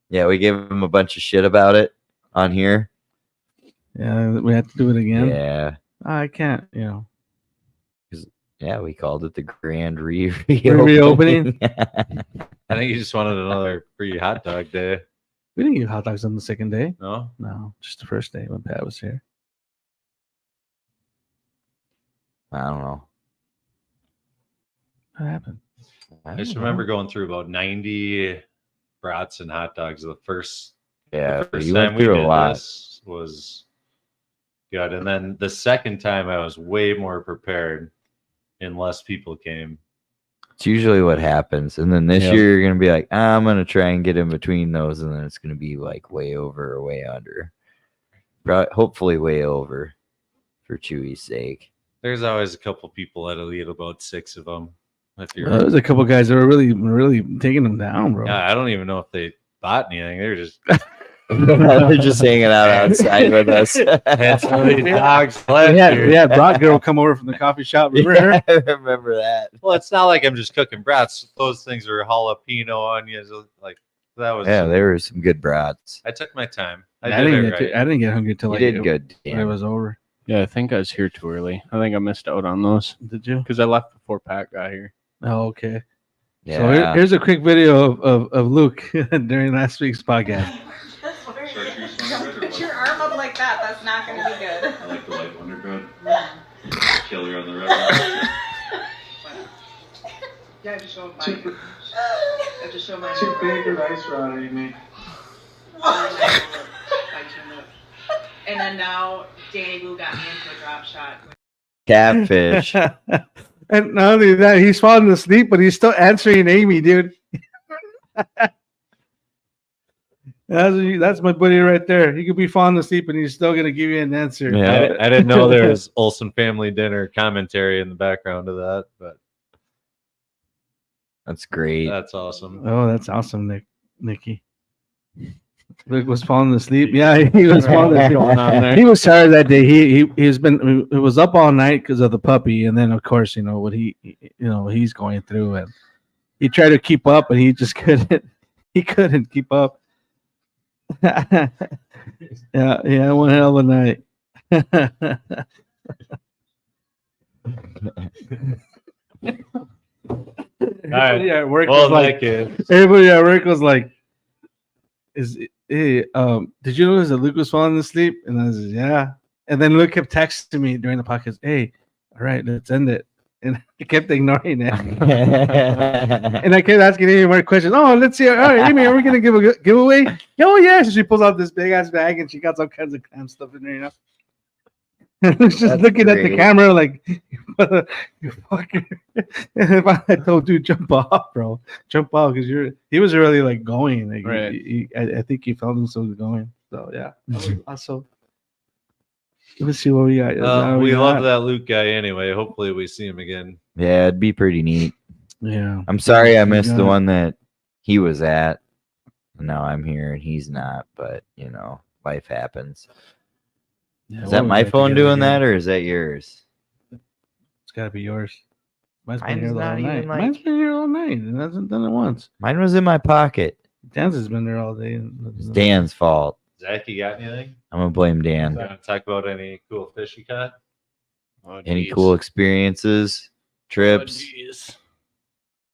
Yeah, we gave him a bunch of shit about it on here. Yeah, we had to do it again. Yeah. I can't, you know. Yeah, we called it the grand Reopening? I think you just wanted another free hot dog day. We didn't give hot dogs on the second day. No, No, just the first day when Pat was here. I don't know. What happened? I just remember going through about 90 brats and hot dogs. The first Yeah, first you time went we through a did lot. this was good, and then the second time I was way more prepared, and less people came. It's usually what happens. And then this Yeah. year you're gonna be like, I'm gonna try and get in between those, and then it's gonna be like way over or way under. Hopefully way over for Chewy's sake. There's always a couple people that'll eat about 6 of them. If you're, There's a couple guys that were really taking them down, bro. yeah, I don't even know if they bought anything. They're just They're just hanging out outside with us. had some of these dogs last year. We had Brock girl come over from the coffee shop. Remember her? I remember that. Well, it's not like I'm just cooking brats. Those things are jalapeno onions. Like that was. Yeah, there were some good brats. I took my time. I I did didn't it get right. I didn't get hungry till You like did good, when it Dan. was over. Yeah, I think I was here too early. I think I missed out on those Did you? because I left before Pat got here. Oh, okay. Yeah. So here's a quick video of Luke during last week's podcast. That's very good. Don't put your arm up like that. That's not going to be good. I like the white Wonder Bread. Killer on the red. You have to show my. Too You have to show my. too big or nice rod, you mean? And then now Danny Blue got me into a drop shot. Catfish. And not only that, he's falling asleep, but he's still answering Amy, dude. That's my buddy right there. He could be falling asleep, and he's still gonna give you an answer. Yeah. I didn't know there was Olsen family dinner commentary in the background of that, but That's great. that's awesome. Oh, that's awesome, Nikki. Luke was falling asleep. Yeah, he was falling asleep. Going on there. He was tired that day. He was up all night because of the puppy, and then of course what he's going through, and he tried to keep up, and he just couldn't. He couldn't keep up. yeah, one hell of a night. Everybody at work was Well, like, that kid. everybody at work was like, hey, did you notice that Luke was falling asleep? And I said, yeah. And then Luke kept texting me during the podcast, hey, all right, let's end it. And I kept ignoring it. And I kept asking Amy more questions. Oh, let's see. All right, Amy, are we going to give a giveaway? Oh, yeah. So she pulls out this big ass bag and she got all kinds of clam stuff in there, And Luke's just That's looking at the great. camera like, you fucker. If I told you, jump off, bro. Jump off because he was really like going. Like, Right. I think he felt himself going. So, yeah. Also, let's see what we got. We love that Luke guy anyway. Hopefully we see him again. Yeah, it'd be pretty neat. Yeah. I'm sorry I missed the Yeah. one that he was at. Now I'm here and he's not, but life happens. Yeah, Is that we'll my get phone together doing again. that or is that yours? It's got to be yours. Mine's been Mine's here all not night. even, like- Mine's been here all night and hasn't done it once. Mine was in my pocket. Dan's has been there all day. It's Dan's fault. Zach, you got anything? I'm gonna blame Dan. You want to talk about any cool fish you caught? Oh, Any geez. cool experiences, trips? Oh, geez.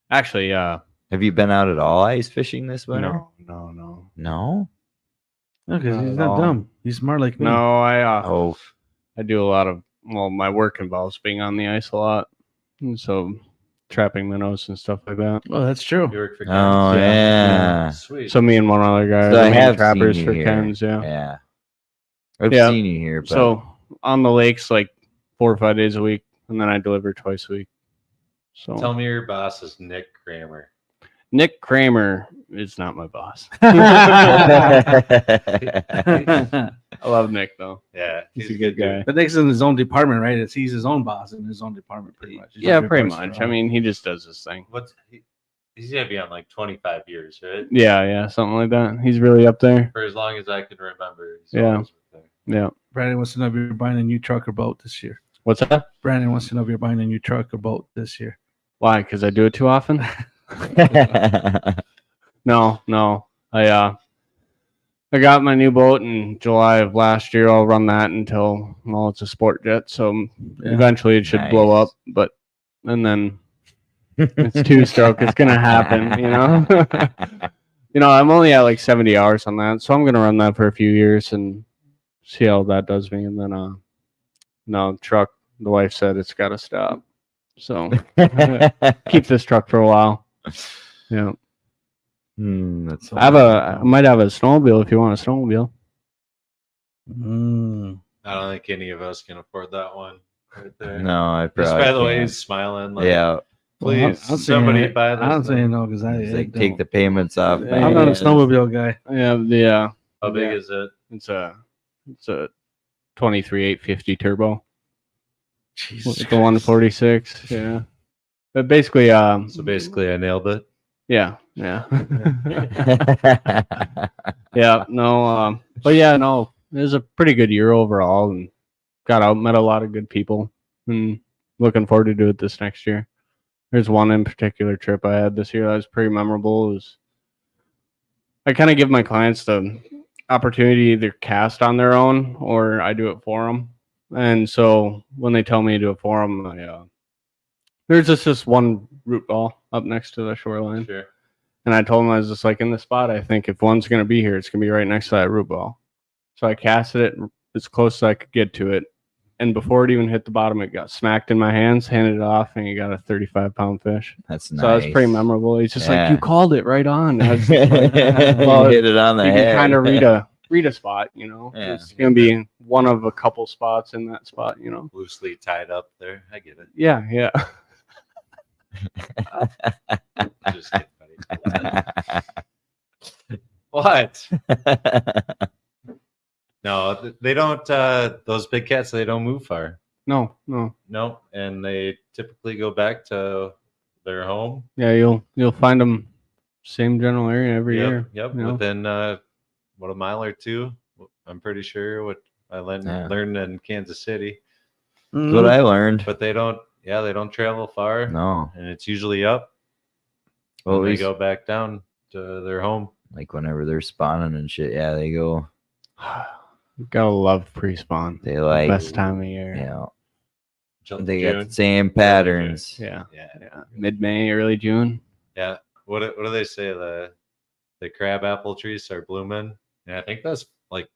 Actually, Have you been out at all ice fishing this winter? no. No? Because Not he's at not all. dumb. He's smart like me. No, Oh, I do a lot of my work involves being on the ice a lot, and so trapping minnows and stuff like that. Oh, that's true. You work for oh Katz? yeah. Sweet. So me and one other guy So are I the main have trappers seen you for here. Ken's. Yeah. Yeah. I've Yeah. seen you here, but So on the lakes, like 4 or 5 days a week, and then I deliver twice a week. So Tell me your boss is Nick Kramer. Nick Kramer is not my boss. Yeah. I love Nick though. Yeah, He's a good guy. But Nick's in his own department, right? He's his own boss in his own department, pretty much. He's Yeah, like pretty reports much. for I all. mean, he just does his thing. He's gonna be on like 25 years, right? Yeah, something like that. He's really up there. For as long as I can remember. He's Yeah. always up there. Yeah. Brandon wants to know if you're buying a new truck or boat this year. What's that? Brandon wants to know if you're buying a new truck or boat this year. Why? Because I do it too often? No. I got my new boat in July of last year. I'll run that until it's a sport jet. So eventually it should blow up. But and then it's two-stroke. It's gonna happen, you know. I'm only at like 70 hours on that, so I'm gonna run that for a few years and see how that does me. And then no truck. The wife said it's got to stop. So keep this truck for a while. Yeah. That's I might have a snowmobile if you want a snowmobile. I don't think any of us can afford that one right there. No, I probably Just by the way can't. he's smiling. Like, Yeah. please, I'm somebody saying, buy this. I'm thing. saying no because I It's like don't. take the payments off. Yeah, I'm not a snowmobile guy. Yeah. How big is it? It's a 23 850 turbo. Jesus The 146. Yeah. But basically, So basically, I nailed it. yeah. Yeah, no, but yeah, no, it was a pretty good year overall, and got out, met a lot of good people, and looking forward to do it this next year. There's one in particular trip I had this year that was pretty memorable. I kind of give my clients the opportunity to either cast on their own or I do it for them, and so when they tell me to do it for them, there's just one root ball up next to the shoreline. Sure. And I told him I was just like, in the spot, I think if one's going to be here, it's going to be right next to that root ball. So I casted it as close as I could get to it. And before it even hit the bottom, it got smacked in my hands, handed it off, and you got a 35-pound fish. That's nice. So that was pretty memorable. He's just like, Yeah. you called it right on. I was You like, well, hit it on the you head. can kind of read a spot, Yeah. It's going to be one of a couple spots in that spot, Loosely tied up there. I get it. Yeah. Just kidding, buddy. What? No, they don't. Those big cats, they don't move far. No. Nope, and they typically go back to their home. Yeah, you'll find them same general area every year. Yep. you know? Within a mile or two. I'm pretty sure what I learned in Kansas City. That's what I learned. But they don't. Yeah, they don't travel far. No. And it's usually up. Well, Well, at they least, go back down to their home. like whenever they're spawning and shit, yeah, they go. Gotta love pre-spawn. They like Best time of year. They got June. the same patterns. Yeah. Yeah. Mid-May, early June. Yeah. What do they say? The crab apple trees start blooming. And I think that's like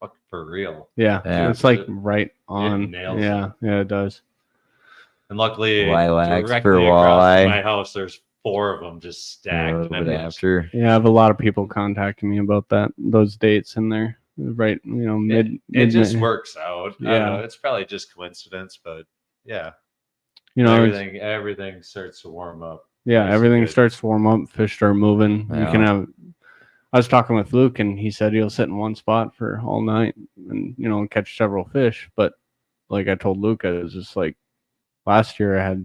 fucking for real. Yeah. Yeah. It's like right on. nails Yeah, it does. And luckily, Lilacs directly for across walleye. from my house, there's 4 of them just stacked. A And little I'm bit just- after. Yeah, I have a lot of people contacting me about those dates in there. Right, mid. It just mid-May. works out. I Yeah. don't know. It's probably just coincidence, but yeah. Everything starts to warm up. Yeah, Nice, everything good. starts to warm up. Fish start moving. You Yeah. can have. I was talking with Luke, and he said he'll sit in one spot for all night and catch several fish. But like I told Luke, I was just like, last year I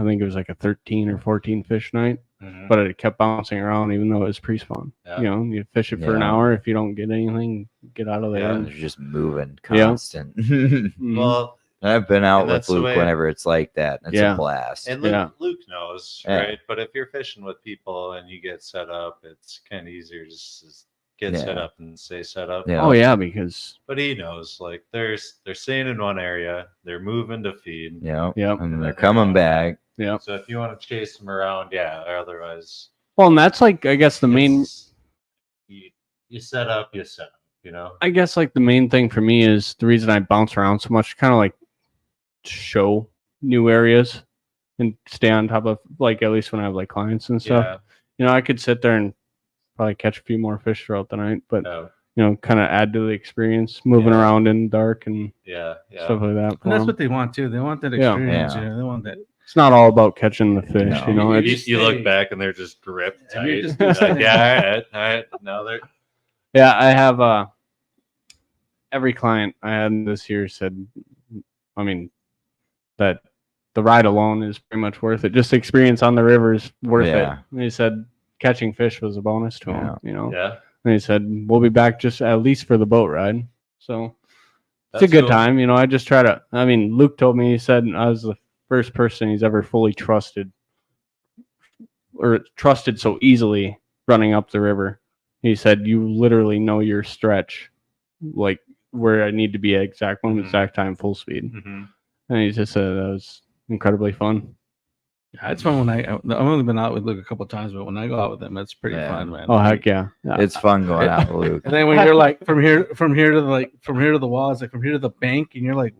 think it was like a 13 or 14 fish night, Mhm. but it kept bouncing around even though it was pre-spawn. Yeah. You fish it for an Yeah. hour. If you don't get anything, get out of there. Yeah. They're just moving Yeah. constant. Mhm. Well, I've been out And with that's the Luke way- whenever it's like that. It's Yeah. a blast. and Yeah. Luke knows, Yeah. right? But if you're fishing with people and you get set up, it's kind of easier just to get Yeah. set up and stay set up. Yeah. Oh yeah, because But he knows, like they're staying in one area, they're moving to feed. Yep. Yep. And they're coming back. yeah. So if you want to chase them around, yeah. Or otherwise, Well, and that's like I guess the main. it's- you set up, I guess like the main thing for me is the reason I bounce around so much, kind of like show new areas and stay on top of like at least when I have like clients and stuff. Yeah. I could sit there and probably catch a few more fish throughout the night, but No. kind of add to the experience, moving around in the dark and Yeah. stuff like that. for And that's them. what they want too. They want that Yeah. experience. Yeah. They want that. it's not all about catching the fish. No. You know, You, it's you look back and they're just gripped And you're tight. just You're like, yeah, all right. No, they're yeah. I have every client I had this year said, I mean, that the ride alone is pretty much worth it. Just experience on the river is worth it. And he said catching fish was a bonus to him. You know. yeah. And he said, we'll be back just at least for the boat ride. So it's a That's good cool. time. You know, I just try to, I mean, Luke told me, he said I was the first person he's ever fully trusted or trusted so easily running up the river. He said, you literally know your stretch, like where I need to be at exact time, full speed. Mm-hmm. And he just said that was incredibly fun. Yeah, it's fun when I've only been out with Luke a couple of times, but when I go out with them, it's pretty Yeah. fun, man. Oh, heck yeah. It's fun going out with Luke. And then when you're like from here to the walls, like from here to the bank, and you're like,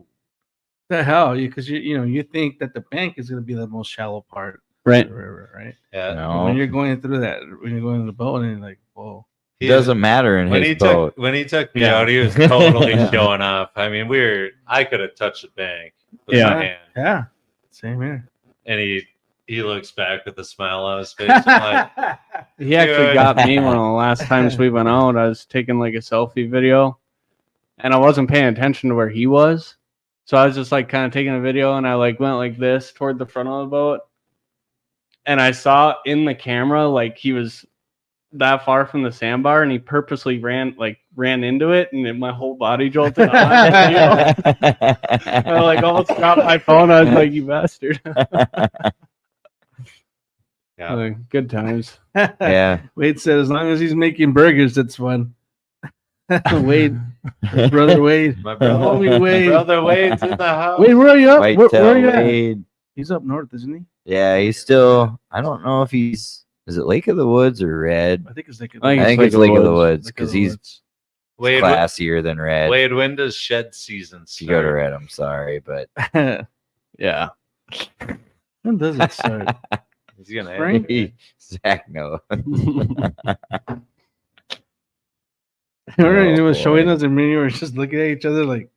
the hell, because you think that the bank is going to be the most shallow part Right. of the river, right? Yeah. But when No, you're going through that, when you're going to the boat, and you're like, whoa. it doesn't matter in When his he boat. took when he took me Yeah. out, he was totally Yeah. showing off. I mean, I could have touched the bank with Yeah. my hand, Yeah, same here. and he looks back with a smile on his face. I'm like, He actually Dude. got me one of the last times we went out. I was taking like a selfie video and I wasn't paying attention to where he was. So I was just like kind of taking a video and I like went like this toward the front of the boat. And I saw in the camera like he was that far from the sandbar and he purposely ran into it and then my whole body jolted on. I like almost dropped my phone. I was like, you bastard. yeah. Like, good times. Yeah. Wade said, as long as he's making burgers, it's fun. Wade, brother Wade, My brother, homie Wade. brother Wade's in the house. Wade, where are you? Whitetail Where are you at? Wade. He's up north, isn't he? Yeah, he's still. I don't know if he's. Is it Lake of the Woods or Red? I think it's like I think it's Lake of the Woods because he's Wade, classier than Red. Wade, when does shed season If you go to start? Red, I'm sorry, but Yeah. When does it start? He's gonna Spring? Zach knows. Remember he was boy. showing us, and me and you were just looking at each other like,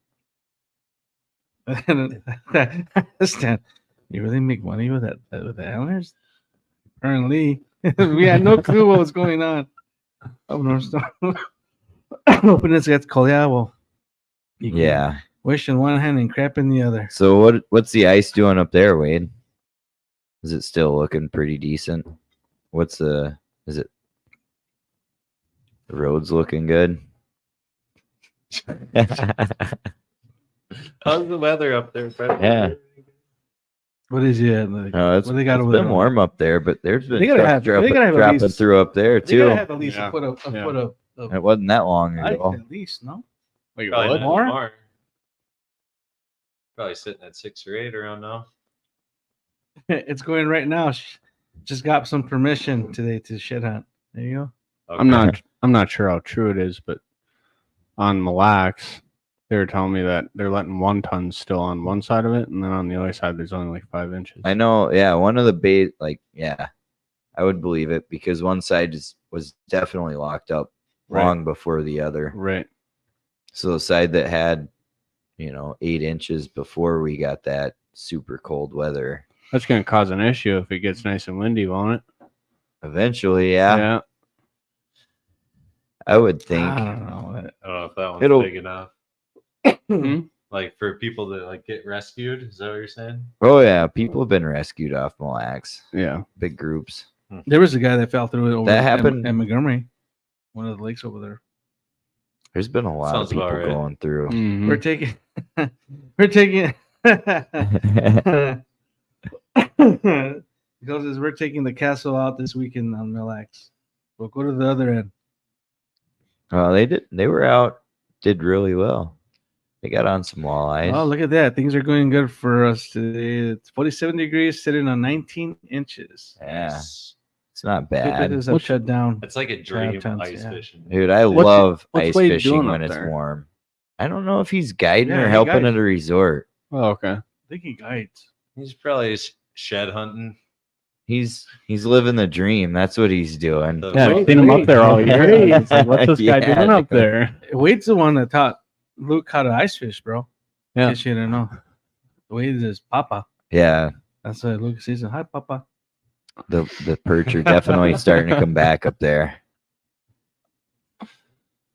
Stan, you really make money with that with the antlers? Apparently, we had no clue what was going on. Oh no, open this gets called. Yeah, well, you can Yeah. wish in one hand and crap in the other. So what's the ice doing up there, Wade? Is it still looking pretty decent? Is it the road's looking good? How's the weather up there, Fred? Yeah. What is it? Like, No, it's what they got it's over been there? warm up there, but there's been They gotta trucks have- they dropping, gotta have at dropping least- through up there They gotta too. have at least Yeah. a foot of It wasn't that long ice ago. at least, no? Like, Probably what? not More? anymore. Probably sitting at 6 or 8 around now. It's going right now. Just got some permission today to shed hunt. There you go. I'm not sure how true it is, but on Mille Lacs, they were telling me that they're letting 1 ton still on one side of it, and then on the other side there's only like 5 inches. I know, yeah. One of the bait, I would believe it because one side was definitely locked up Right. long before the other. Right. So the side that had, 8 inches before we got that super cold weather. That's gonna cause an issue if it gets nice and windy, won't it? Eventually, yeah, Yeah. I would think. I don't know. I don't know if that one's It'll- big enough. Hmm? Like for people that like get rescued. Is that what you're saying? Oh yeah, people have been rescued off Mille Lacs, Yeah. big groups. There was a guy that fell through it over That happened- in Montgomery, one of the lakes over there. There's been a lot Sounds of about people right. going through. Mhm. We're taking, because we're taking the castle out this weekend on Mille Lacs. We'll go to the other end. Well, they were out, did really well. They got on some walleyes. Oh, look at that! Things are going good for us today. It's 47 degrees, sitting on 19 inches. Yeah, Nice. it's not Good bad. business have shut down. It's like a dream tons, ice yeah. fishing. Dude, I What's- love what's ice Wade fishing doing when up it's there? warm. I don't know if he's guiding Yeah, or he helping guides. at a resort. Oh, okay. I think he guides. He's probably shed hunting. He's living the dream. That's what he's doing. The- Yeah, Wait, I've seen him wait. up there all year. It's like, what's this guy Yeah, doing up there? Wade's the one that taught Luke how to ice fish, bro. Yeah. Guess you didn't know. Wade is papa. Yeah, That's why Lucas sees it. Hi, Papa. The perch are definitely starting to come back up there.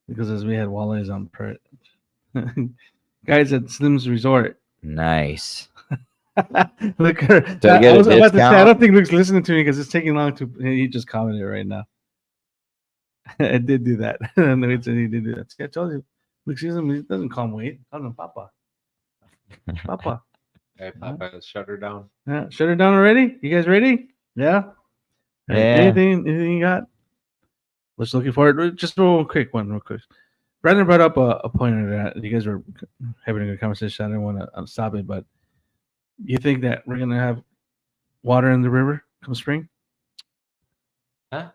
Because as we had walleyes on perch. Guys at Slim's Resort. Nice. Look, I get a was about to say, I discount? don't think Luke's listening to me because it's taking long to. He just commented right now. I did do that. And then he said he did do that. See, I told you, Luke sees him. He doesn't call him Wade. Call him Papa. Papa. Hey, Papa, shut her down. Yeah, shut her down already. You guys ready? Yeah. Yeah. Anything you got? Let's looking forward. Just real quick. Brandon brought up a point that you guys were having a good conversation. I didn't want to stop it, but you think that we're gonna have water in the river come spring? Huh?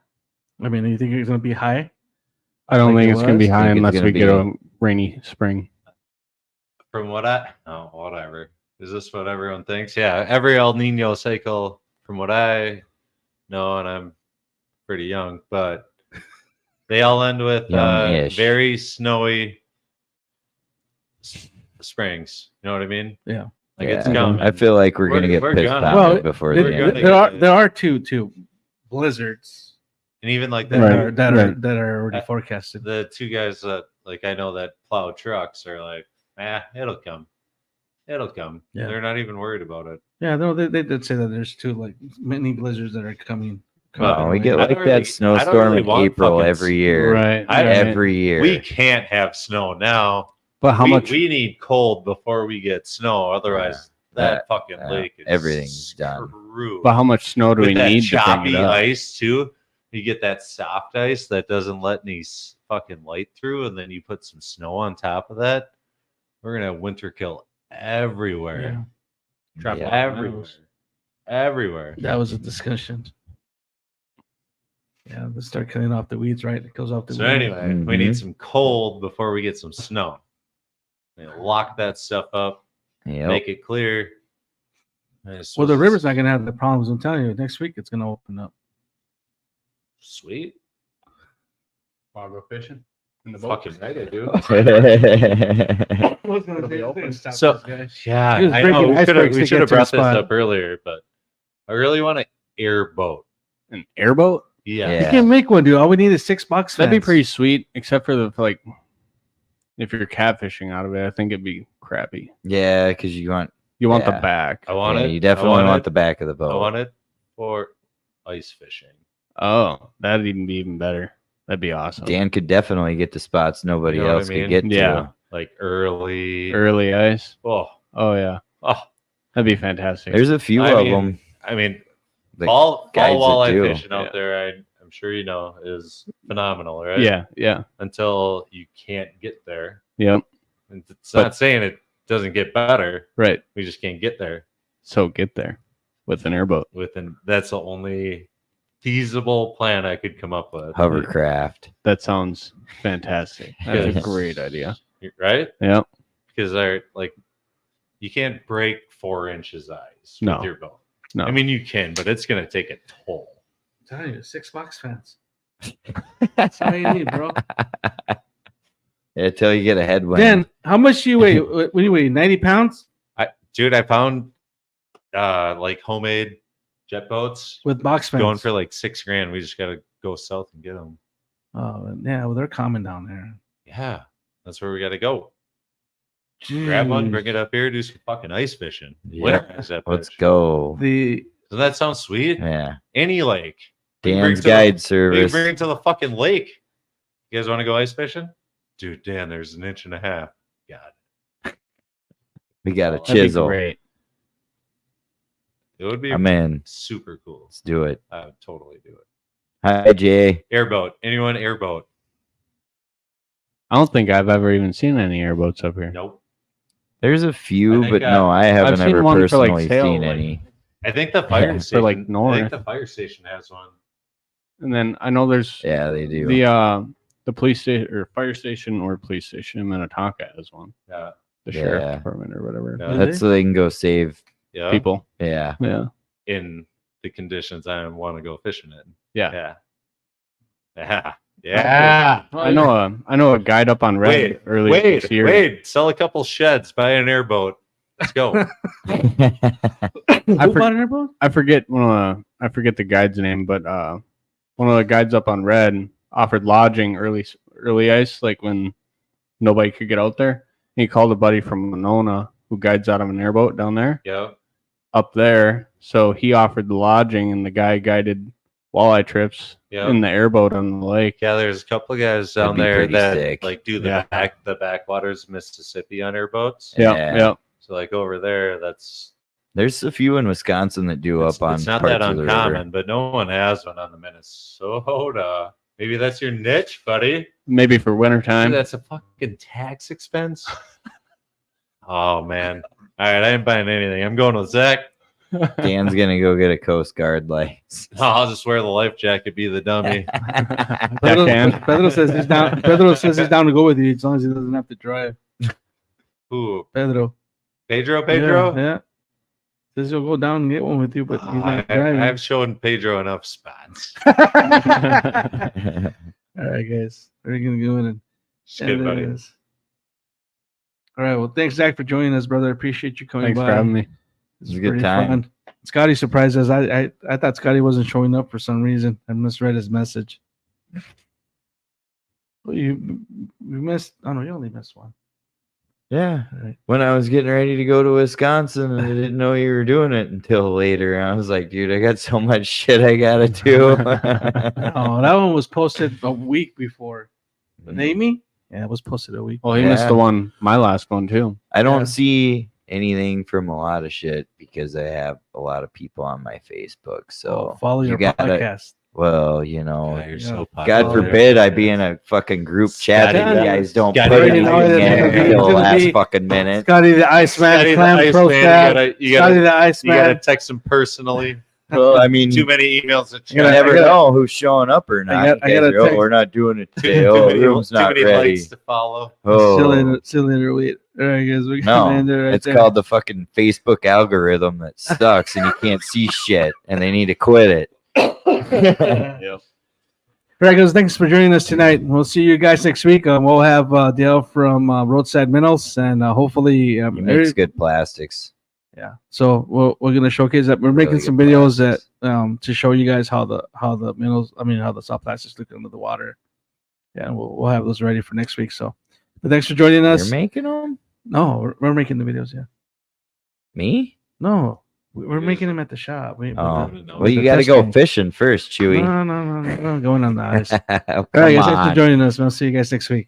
I mean, you think it's gonna be high? I don't Like think it it's going to be was? high Think it's unless gonna we get be- a rainy spring. From what whatever. Is this what everyone thinks? Yeah, every El Nino cycle, from what I know, and I'm pretty young, but they all end with Young-ish. very snowy springs. You know what I mean? Yeah. Like Yeah. it's coming. I feel like we're gonna get We're pissed gonna- on Well, it before we're the gonna end. get- there are two blizzards and even like that that, are Right. that are already forecasted. the two guys that like I know that plow trucks are like, it'll come. Yeah. They're not even worried about it. Yeah, no, they did say that there's two like mini blizzards that are coming. Oh, we get I like don't that really- I don't snowstorm really in want April fucking every year. Right. I- right. Every year. We can't have snow now. But how much? We need cold before we get snow. Otherwise, that fucking lake is everything's done. screwed. But how much snow do With we that need to bring choppy it up? ice too? You get that soft ice that doesn't let any fucking light through, and then you put some snow on top of that. We're gonna have winter kill everywhere. Drop Yeah. Everywhere. That was a discussion. Yeah, let's start killing off the weeds, right? It goes off the So weeds. anyway, we Mhm. need some cold before we get some snow. Lock that stuff up, Yep. make it clear. And it's Well, the supposed river's to- not gonna have the problems. I'm telling you, next week it's gonna open up. Sweet. I'll go fishing in the Fucking right, I do. So- Yeah, He was I breaking know. We icebergs to should get have to the brought this spot. up earlier, but I really want an airboat. An airboat? Yeah. You Yeah. can make one, dude. All we need is $6. That'd be fans. pretty sweet, except for the like. If you're catfishing out of it, I think it'd be crappy. Yeah, because you want You want the Yeah. back. I want yeah, it. you definitely I want it. the back of the boat. I want it for ice fishing. Oh, that'd even be even better. That'd be awesome. Dan could definitely get to spots nobody You know what I else mean? could get Yeah. to. Like early. Early ice. Oh, Oh yeah, oh. that'd be fantastic. There's a few I of mean, them. I mean, The fall guides that walleye do. fishing out Yeah. there, I'm sure you know, is phenomenal, right? yeah. Until you can't get there. Yep. And it's But- not saying it doesn't get better. Right. We just can't get there. So get there with an airboat. That's the only feasible plan I could come up with. Hovercraft. That sounds fantastic. That's a Yes. great idea. Right? Yep. Because they're like, you can't break 4 inches ice No. with your boat. No. I mean, you can, but it's going to take a toll. I'm telling you, $6 fans. That's all you need, bro. Until you get a headwind. Dan, how much do you weigh? What do you weigh? 90 pounds Dude, I found like homemade jet boats with box fans. going for like $6,000. We just got to go south and get them. Oh, yeah. Well, they're common down there. Yeah, that's where we got to go. Grab one, bring it up here, do some fucking ice fishing. Yeah. Winterize that Let's bitch. go. The Doesn't that sound sweet? Yeah. Any lake. We can bring Dan's it to the- guide We can service. bring it to the fucking lake. You guys want to go ice fishing? Dude, Dan, there's 1.5 inches. God, We got a That'd That'd be chisel. great. it would be I'm in. super cool. Let's do it. I would totally do it. Hi, Jay. Airboat. Anyone airboat? I don't think I've ever even seen any airboats up here. Nope. There's a few, I think, but no, I haven't seen ever one for, like, personally sail, seen like- any. I think the fire Yeah, for, station. like, I think north. the fire station has one. And then I know there's Yeah, they do. the police station or fire station or police station in Minnetonka has one. Yeah. The Yeah. sheriff department or whatever. Yeah. That's so they can go save. Yeah. People. Yeah. Yeah. In the conditions I want to go fishing in. Yeah. Yeah. Yeah. Yeah. I know a guide up on Reddit earlier this year. Wait, sell a couple sheds, buy an airboat. Let's go. Who bought an airboat? I forget I forget the guide's name, but one of the guides up on Red offered lodging early ice, like when nobody could get out there. He called a buddy from Monona who guides out of an airboat down there. Yeah. Up there, so he offered the lodging, and the guy guided walleye trips in the airboat on the lake. Yeah, there's a couple of guys down That'd be there pretty that sick. like do the backwaters of Mississippi on airboats. Yeah. So like over there, There's a few in Wisconsin that do it's up on it's not parts that of the river. uncommon, but no one has one on the Minnesota. Maybe that's your niche, buddy. Maybe for wintertime. That's a fucking tax expense. Oh man. All right, I ain't buying anything. I'm going with Zach. Dan's gonna go get a Coast Guard license. I'll just wear the life jacket, be the dummy. Pedro says he's down. Pedro says he's down to go with you as long as he doesn't have to drive. Who? Pedro. Pedro? Yeah. Says he'll go down and get one with you, but he's not driving. I've shown Pedro enough spots. All right, guys. We're gonna go in and It's good, buddy. this. All right. Well, thanks, Zach, for joining us, brother. I appreciate you coming Thanks by. for having me. It was a good time. Fun. Scotty surprised us. I thought Scotty wasn't showing up for some reason. I misread his message. Well, you missed. Oh no, you only missed one. Yeah. Right. When I was getting ready to go to Wisconsin, I didn't know you were doing it until later. I was like, dude, I got so much shit I gotta do. Oh, that one was posted a week before. With Amy? Yeah, it was posted a week. Well, he missed the one, my last one too. I don't see anything from a lot of shit because I have a lot of people on my Facebook. So follow your podcast. Well, you know, Yeah, you're so God popular. forbid I be in a fucking group chat and you guys don't Scotty, put you anything know in that until it's the gonna last be- fucking minute. Scotty the Iceman, Scotty the Clam Pro Iceman, Stab. you Scotty gotta the Iceman. text him personally. Well, I mean, Too many emails to you check. never know who's showing up or not. I You guys gotta are, oh, text- we're not doing it Too today. Oh, many, room's too not many ready. likes to follow. Oh, See you later, wait. All right, guys. We can end it no, right it's there. called the fucking Facebook algorithm that sucks and you can't see shit and they need to quit it. All right, guys. Thanks for joining us tonight. We'll see you guys next week. We'll have Dale from Roadside Minerals, and hopefully, He makes good plastics. yeah. So we're gonna showcase that. We're making Really some good videos that plastics. to show you guys how the minerals. I mean, how the soft plastics look under the water. Yeah, and we'll have those ready for next week. So, but thanks for joining us. You're making them? No, we're making the videos. Yeah. Me? No, we're making them at the shop. Oh, no, well, you the got to go testing. fishing first, Chewy. No, going on the ice. Come All right, guys. Thanks for on. joining us. We'll see you guys next week.